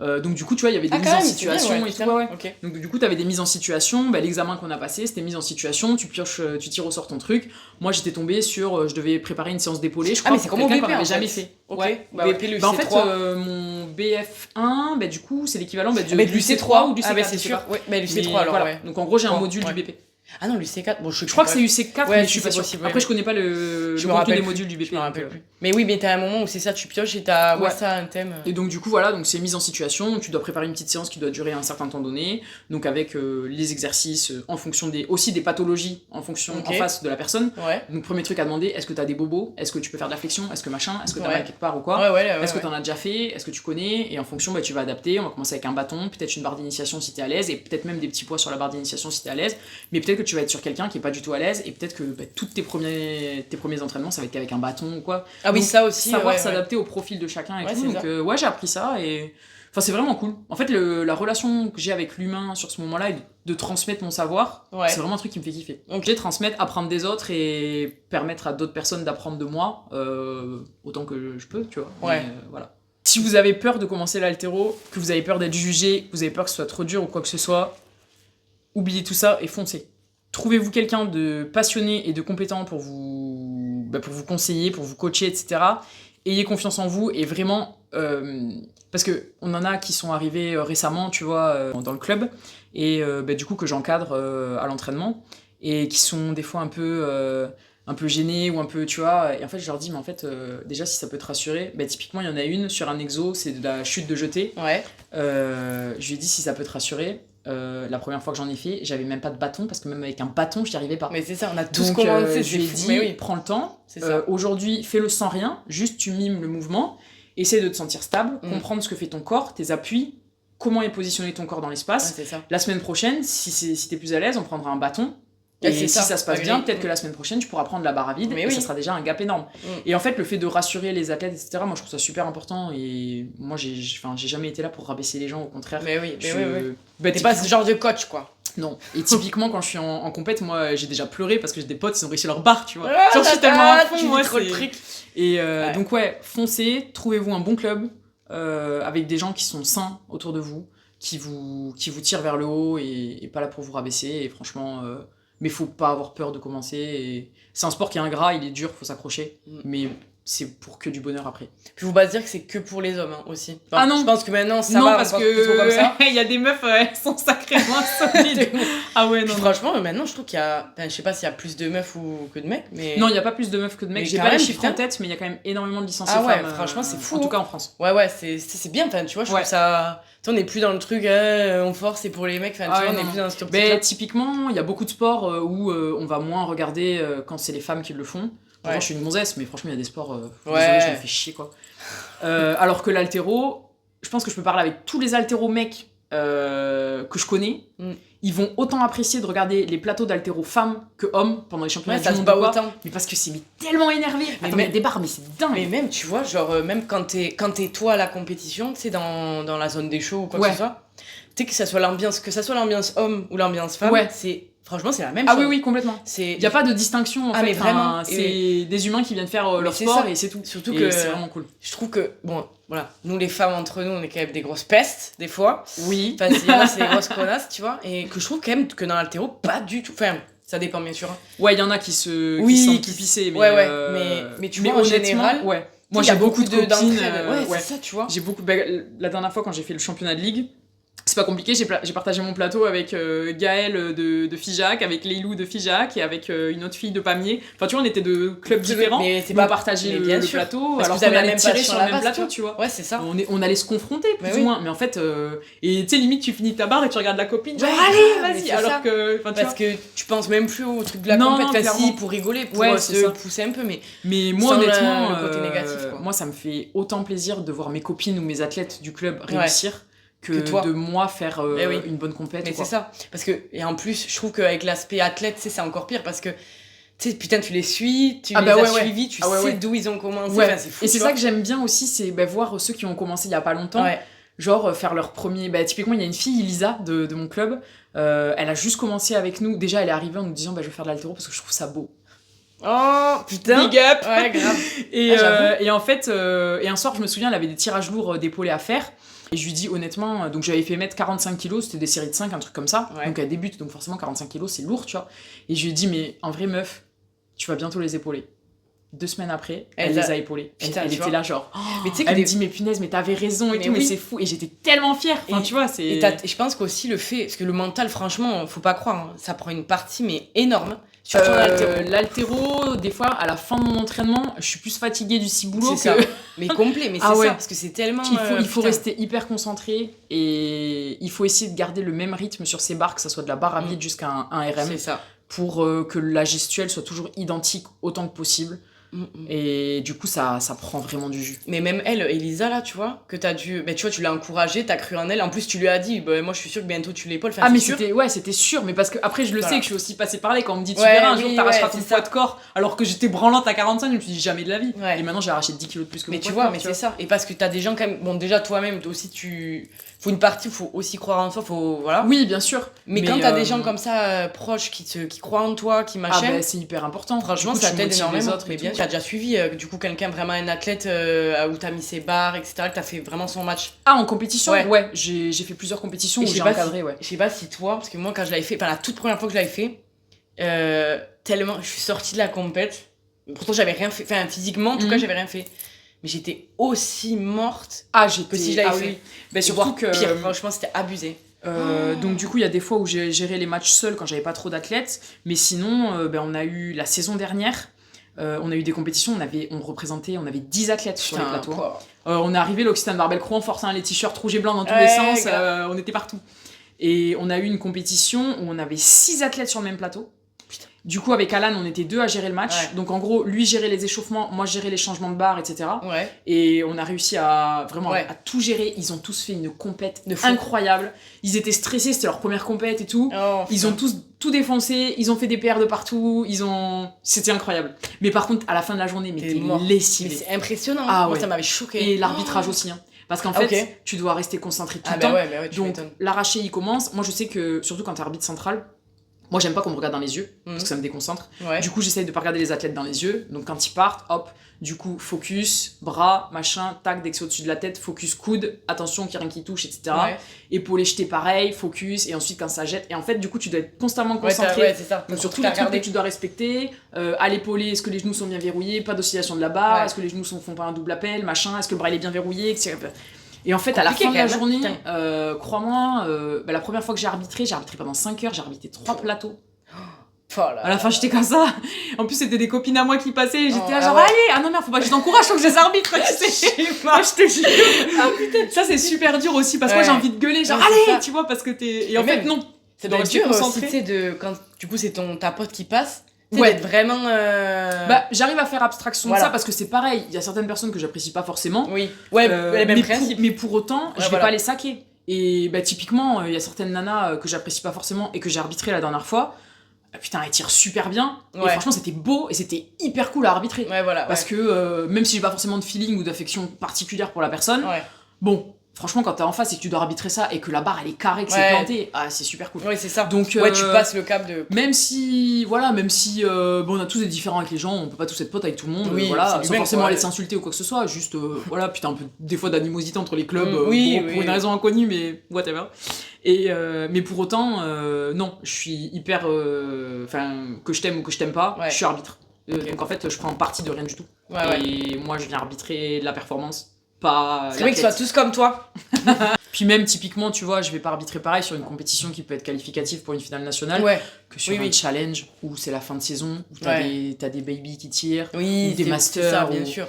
Donc du coup, tu vois, il y avait des mises en situation et tout. Ouais.
Okay.
Donc du coup, tu avais des mises en situation. L'examen qu'on a passé, c'était mise en situation. Tu pioches, tu tires au sort ton truc. Moi, j'étais tombée sur, je devais préparer une séance d'épaulé. Je crois
mais c'est comme au BP,
qu'on n'avait jamais fait.
Ok.
Ouais.
BP, le
en fait,
C3.
mon BF1, du coup, c'est l'équivalent du
C3
ou du C4.
Ah, c'est sûr. Ouais, mais l'UC3 alors,
voilà.
ouais.
Donc en gros, j'ai un module du BP.
Ah non, l'UC4, bon, je
crois que c'est UC4, mais je suis pas sûre.
Possible,
Après, je connais pas le contenu des modules du BP.
Je me rappelle plus. Mais oui, mais t'as un moment où c'est ça, tu pioches et t'as ça un thème.
Et donc, du coup, voilà, donc c'est mise en situation. Tu dois préparer une petite séance qui doit durer un certain temps donné. Donc, avec les exercices en fonction aussi des pathologies, en fonction en face de la personne.
Ouais.
Donc, premier truc à demander, est-ce que t'as des bobos? Est-ce que tu peux faire de la flexion? Est-ce que machin? Est-ce que t'as mal quelque part ou quoi? Est-ce que t'en as déjà fait? Est-ce que tu connais? Et en fonction, tu vas adapter. On va commencer avec un bâton, peut-être une barre d'initiation si t'es à l'aise, et peut-être même des petits poids sur la barre d'initiation si t'es à l'aise. Mais peut-être que tu vas être sur quelqu'un qui est pas du tout à l'aise, et peut-être que tous tes premiers entraînements ça va être avec un bâton ou quoi.
Ah oui, donc, ça aussi.
Savoir s'adapter au profil de chacun et tout. Donc j'ai appris ça et enfin c'est vraiment cool. En fait la relation que j'ai avec l'humain sur ce moment-là, de transmettre mon savoir, c'est vraiment un truc qui me fait kiffer. Donc transmettre, apprendre des autres et permettre à d'autres personnes d'apprendre de moi autant que je peux, tu vois. Mais, voilà. Si vous avez peur de commencer l'haltéro, que vous avez peur d'être jugé, que vous avez peur que ce soit trop dur ou quoi que ce soit, oubliez tout ça et foncez. Trouvez-vous quelqu'un de passionné et de compétent pour vous conseiller, pour vous coacher, etc. Ayez confiance en vous et vraiment... parce qu'on en a qui sont arrivés récemment, tu vois, dans le club, et du coup que j'encadre à l'entraînement, et qui sont des fois un peu gênés ou un peu, tu vois, et en fait je leur dis, mais en fait, déjà si ça peut te rassurer, typiquement il y en a une sur un exo, c'est de la chute de jeté. Je lui ai dit, si ça peut te rassurer, la première fois que j'en ai fait, j'avais même pas de bâton parce que même avec un bâton, j'y arrivais pas.
Mais c'est ça, on a tous commencé.
Je lui ai dit, prends le temps. Aujourd'hui, fais-le sans rien. Juste, tu mimes le mouvement. Essaie de te sentir stable, comprendre ce que fait ton corps, tes appuis, comment est positionné ton corps dans l'espace. La semaine prochaine, si t'es plus à l'aise, on prendra un bâton. Et si ça se passe bien, peut-être que la semaine prochaine, tu pourras prendre la barre à vide et ça sera déjà un gap énorme. Et en fait, le fait de rassurer les athlètes, etc., moi, je trouve ça super important. Et moi, j'ai jamais été là pour rabaisser les gens, au contraire.
T'es pas ce genre de coach, quoi.
Non. Et typiquement, quand je suis en compète, moi, j'ai déjà pleuré parce que j'ai des potes, ils ont réussi leur barre, tu vois. Genre, je suis tellement à fond, moi, c'est... Et donc, foncez, trouvez-vous un bon club avec des gens qui sont sains autour de vous, qui vous tirent vers le haut et pas là pour vous rabaisser. Et franchement... mais faut pas avoir peur de commencer. Et... c'est un sport qui est ingrat, il est dur, faut s'accrocher. Mais c'est pour que du bonheur après.
Puis faut pas se dire que c'est que pour les hommes aussi.
Enfin,
non, je pense que maintenant ça va.
Parce que comme ça. Il y a des meufs, elles sont sacrément solides. Ah ouais, non.
Franchement, maintenant je trouve qu'il y a. Je sais pas s'il y a plus de meufs que de mecs, mais.
Non, il y a pas plus de meufs que de mecs. J'ai pas les chiffres en tête, mais il y a quand même énormément de licenciés femmes.
Franchement, c'est fou.
En tout cas en France.
Ouais, c'est bien. Enfin, tu vois, je trouve ça. On n'est plus dans le truc, on force, c'est pour les mecs. Enfin, on est plus dans ce truc.
Typiquement, il y a beaucoup de sports où on va moins regarder quand c'est les femmes qui le font. Moi, je suis une gonzesse, mais franchement, il y a des sports. Désolé, je me fais chier, quoi. Alors que l'haltéro, je pense que je peux parler avec tous les haltéro mecs que je connais. Ils vont autant apprécier de regarder les plateaux d'haltéro femmes que hommes pendant les championnats du monde.
Autant.
Mais parce que c'est tellement énervé. Attends, il y a des barres, mais c'est dingue.
Mais même, tu vois, genre, même quand t'es toi à la compétition, tu sais, dans la zone des shows ou quoi que ce soit, tu sais, que ça soit l'ambiance homme ou l'ambiance femme, franchement, c'est la même chose.
Ah oui, complètement. Il n'y a pas de distinction, en fait.
Mais vraiment.
C'est des humains qui viennent faire leur sport et c'est tout.
Surtout que
c'est vraiment cool.
Je trouve que, bon, voilà, nous les femmes entre nous, on est quand même des grosses pestes, des fois.
Oui.
Enfin, c'est des grosses connasses, tu vois. Et que je trouve quand même que dans l'haltéro, pas du tout. Enfin, Ça dépend bien sûr.
Ouais, il y en a qui se sentent plus pissés, mais
mais tu vois en général,
ouais. Moi j'ai beaucoup de copines,
c'est ça, tu vois.
J'ai beaucoup la dernière fois quand j'ai fait le championnat de ligue, c'est pas compliqué, j'ai partagé mon plateau avec Gaëlle de Figeac, avec Leilou de Figeac et avec une autre fille de Pamiers. Enfin, tu vois, on était de clubs différents, mais on partageait le plateau,
parce
alors
qu'on
allait tirer sur le même plateau, tu vois.
Ouais, c'est ça.
On allait se confronter, plus ou moins. Mais en fait, et tu sais, limite, tu finis ta barre et tu regardes la copine, genre, allez, vas-y. Alors que.
Parce que tu penses même plus au truc de la compète, si, pour rigoler, pour se pousser un peu, mais
moi, honnêtement,
le côté négatif, quoi.
Moi, ça me fait autant plaisir de voir mes copines ou mes athlètes du club réussir. Que toi. De moi faire une bonne compète.
Mais c'est ça. Parce que, et en plus, je trouve qu'avec l'aspect athlète, c'est encore pire parce que, tu sais, putain, tu les suis, tu les as suivis, tu sais d'où ils ont commencé.
Ouais.
Enfin, c'est fou,
et c'est ça que j'aime bien aussi, c'est voir ceux qui ont commencé il y a pas longtemps. Ouais. Genre faire leur premier. Typiquement, il y a une fille, Elisa, de mon club. Elle a juste commencé avec nous. Déjà, elle est arrivée en nous disant je vais faire de l'haltéro parce que je trouve ça beau.
Oh putain!
Big up!
Ouais, grave.
et en fait, et un soir, je me souviens, elle avait des tirages lourds d'épaulés à faire. Et je lui dis honnêtement, donc j'avais fait mettre 45 kilos, c'était des séries de 5, un truc comme ça. Ouais. Donc elle débute, donc forcément 45 kilos, c'est lourd, tu vois. Et je lui ai dit, mais en vrai, meuf, tu vas bientôt les épauler. 2 semaines après, elle les a épaulés.
Putain,
elle était là, genre.
Mais
elle me dit, mais punaise, mais t'avais raison et tout, mais c'est fou. Et j'étais tellement fière. Enfin, tu vois, c'est.
Et je pense qu'aussi le fait, parce que le mental, franchement, faut pas croire, hein, ça prend une partie, mais énorme.
L'haltéro, des fois, à la fin de mon entraînement, je suis plus fatiguée du ciboulot
que... Mais complet, mais c'est ça, parce que c'est tellement...
Il faut rester hyper concentré et il faut essayer de garder le même rythme sur ses barres, que ça soit de la barre à vide jusqu'à un RM.
C'est ça.
Pour que la gestuelle soit toujours identique autant que possible. Et du coup, ça prend vraiment du jus.
Mais même elle, Elisa, là, tu vois, que t'as dû... tu vois, tu l'as encouragée, t'as cru en elle. En plus, tu lui as dit, moi, je suis sûre que bientôt tu l'épaules. Enfin,
mais c'était sûr. Mais parce que après, je le sais que je suis aussi passée par là. Quand on me dit, tu verras, un jour, t'arracheras ton poids de corps. Alors que j'étais branlante à 45, je me suis dit, jamais de la vie. Ouais. Et maintenant, j'ai arraché 10 kilos de plus que
mon poids de corps. Mais tu vois, c'est ça. Et parce que t'as des gens quand même... Bon, déjà, toi-même, aussi, faut une partie, faut aussi croire en soi, voilà.
Oui, bien sûr.
Mais quand t'as des gens comme ça, proches, qui croient en toi, qui machin...
c'est hyper important.
Franchement, ça t'aide énormément. Mais bien sûr, t'as déjà suivi, du coup, quelqu'un, vraiment un athlète où t'as mis ses barres, etc., que t'as fait vraiment son match.
Ah, en compétition? Ouais. J'ai fait plusieurs compétitions où j'ai encadré,
Je sais pas si toi, parce que moi, quand je l'avais fait, la toute première fois que je l'avais fait, tellement, je suis sortie de la compète, pourtant j'avais rien fait, physiquement, en tout cas, j'avais rien fait. Mais j'étais aussi morte que si je l'avais fait.
Oui. Surtout que...
Pire, franchement, c'était abusé.
Donc du coup il y a des fois où j'ai géré les matchs seul quand j'avais pas trop d'athlètes, mais sinon on a eu la saison dernière, on a eu des compétitions, on avait 10 athlètes sur les plateaux. On est arrivé l'Occitane Barbell Crew en force, les t-shirts rouges et blancs dans tous les sens, on était partout. Et on a eu une compétition où on avait 6 athlètes sur le même plateau. Du coup, avec Alan, on était 2 à gérer le match. Ouais. Donc, en gros, lui gérait les échauffements, moi gérais les changements de barres, etc. Ouais. Et on a réussi à tout gérer. Ils ont tous fait une compète incroyable. Ils étaient stressés, c'était leur première compète et tout. Ils ont tous tout défoncé, ils ont fait des PR de partout, c'était incroyable. Mais par contre, à la fin de la journée, t'es lessivé.
Mais c'est impressionnant. Moi, ça m'avait choqué.
Et l'arbitrage aussi, hein. Parce qu'en fait, tu dois rester concentré tout le temps. Donc, l'arraché, il commence. Moi, je sais que, surtout quand t'es arbitre central, moi, j'aime pas qu'on me regarde dans les yeux, parce que ça me déconcentre. Ouais. Du coup, j'essaye de pas regarder les athlètes dans les yeux. Donc, quand ils partent, hop, du coup, focus, bras, machin, tac, dès que c'est au-dessus de la tête, focus, coude, attention qu'il y a rien qui touche, etc. Ouais. Épaulé jeté pareil, focus, et ensuite quand ça jette. Et en fait, du coup, tu dois être constamment concentré.
C'est ça.
Donc, surtout les trucs que tu dois respecter. À l'épaulé, est-ce que les genoux sont bien verrouillés? Pas d'oscillation de la barre? Est-ce que les genoux font pas un double appel? Machin? Est-ce que le bras il est bien verrouillé? Et en fait, à la fin de la journée, crois-moi, la première fois que j'ai arbitré pendant 5 heures, j'ai arbitré 3 plateaux. À la fin, j'étais comme ça. En plus, c'était des copines à moi qui passaient. Et j'étais là, genre, allez, non, mais faut pas que je t'encourage, faut que je les arbitre. Tu sais, je te jure. Putain. Ça, c'est super dur aussi parce que moi, j'ai envie de gueuler, genre, allez, tu vois, parce que t'es. Et en fait, non.
Ça doit être dur aussi, tu sais, quand du coup, c'est ta pote qui passe. D'être vraiment.
J'arrive à faire abstraction de ça parce que c'est pareil. Il y a certaines personnes que j'apprécie pas forcément.
Oui. Le même principe.
Mais pour autant, je vais pas les saquer. Et typiquement, il y a certaines nanas que j'apprécie pas forcément et que j'ai arbitré la dernière fois. Putain, elle tire super bien. Et franchement, c'était beau et c'était hyper cool à arbitrer. Parce que même si j'ai pas forcément de feeling ou d'affection particulière pour la personne, bon, franchement, quand t'es en face et que tu dois arbitrer ça et que la barre elle est carrée, que c'est planté, c'est super cool.
Oui, c'est ça.
Donc,
tu passes le cap de.
Même si on a tous des différends avec les gens, on peut pas tous être potes avec tout le monde, sans forcément aller s'insulter ou quoi que ce soit, juste, puis t'as un peu des fois d'animosité entre les clubs pour une raison inconnue, mais whatever. Mais pour autant, non, je suis hyper... Enfin, que je t'aime ou que je t'aime pas,
Ouais.
je suis arbitre.
Ok.
Donc en fait, je prends parti de rien du tout.
Ouais.
Et moi, je viens arbitrer la performance, pas
C'est vrai qu'ils soient tous comme toi.
Puis même, typiquement, tu vois, je vais pas arbitrer pareil sur une compétition qui peut être qualificative pour une finale nationale
Ouais.
que sur un challenge où c'est la fin de saison, où t'as des babies qui tirent,
Oui,
ou des masters.
ça, bien sûr.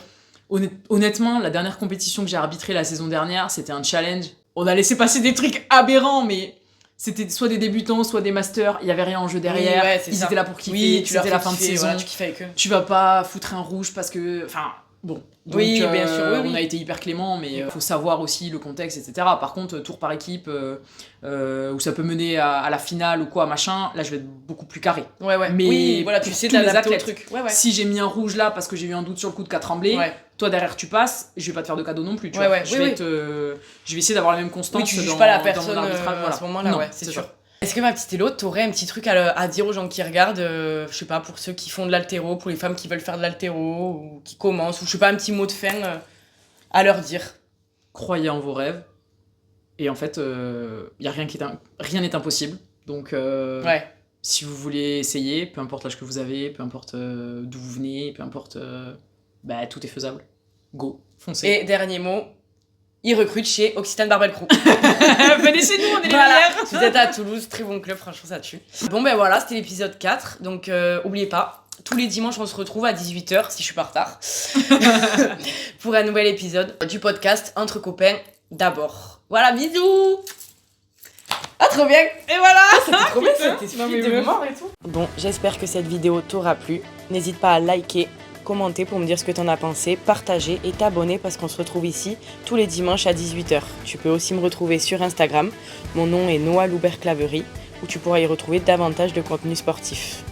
Honnêtement, la dernière compétition que j'ai arbitrée la saison dernière, c'était un challenge. On a laissé passer des trucs aberrants, mais c'était soit des débutants, soit des masters, il y avait rien en jeu derrière, ils étaient là pour kiffer, c'était la fin de saison.
Voilà, tu kiffes avec eux.
Tu vas pas foutre un rouge parce que... Enfin, bon. Donc,
bien sûr,
on a été hyper clément, mais il faut savoir aussi le contexte, etc. Par contre, tour par équipe, où ça peut mener à la finale ou quoi, machin, là je vais être beaucoup plus carré.
Ouais.
Mais
oui, voilà, tu
pour
sais
tous les
t'adapter au
athlètes,
truc. Ouais.
si j'ai mis un rouge là parce que j'ai eu un doute sur le coup de 4 tremblé, toi derrière tu passes, je vais pas te faire de cadeau non plus. Tu vois. Je vais essayer d'avoir la même constance.
Oui, tu juges pas la
dans
personne
mon arbitrage,
à ce moment-là,
non,
ouais, c'est sûr. Est-ce que ma petite Hello, t'aurais un petit truc à dire aux gens qui regardent, je sais pas, pour ceux qui font de l'haltéro, pour les femmes qui veulent faire de l'haltéro, ou qui commencent, ou je sais pas, un petit mot de fin à leur dire?
Croyez en vos rêves. Et en fait, rien n'est impossible. Donc, si vous voulez essayer, peu importe l'âge que vous avez, peu importe d'où vous venez, peu importe... tout est faisable. Go, foncez.
Et dernier mot, ils recrutent chez Occitane Barbell Crew.
Venez chez nous, on est les meilleurs.
Vous êtes à Toulouse, très bon club, franchement ça tue. Bon ben voilà, c'était l'épisode 4, donc oubliez pas, tous les dimanches on se retrouve à 18h, si je suis pas en retard, pour un nouvel épisode du podcast Entre copains d'abord. Voilà, bisous. Ah trop bien. Et voilà, c'était trop bien, c'était fluide de mémoire et tout. Bon, j'espère que cette vidéo t'aura plu. N'hésite pas à liker, commenter pour me dire ce que t'en as pensé, partager et t'abonner parce qu'on se retrouve ici tous les dimanches à 18h. Tu peux aussi me retrouver sur Instagram, mon nom est Noah Loubert Claverie, où tu pourras y retrouver davantage de contenu sportif.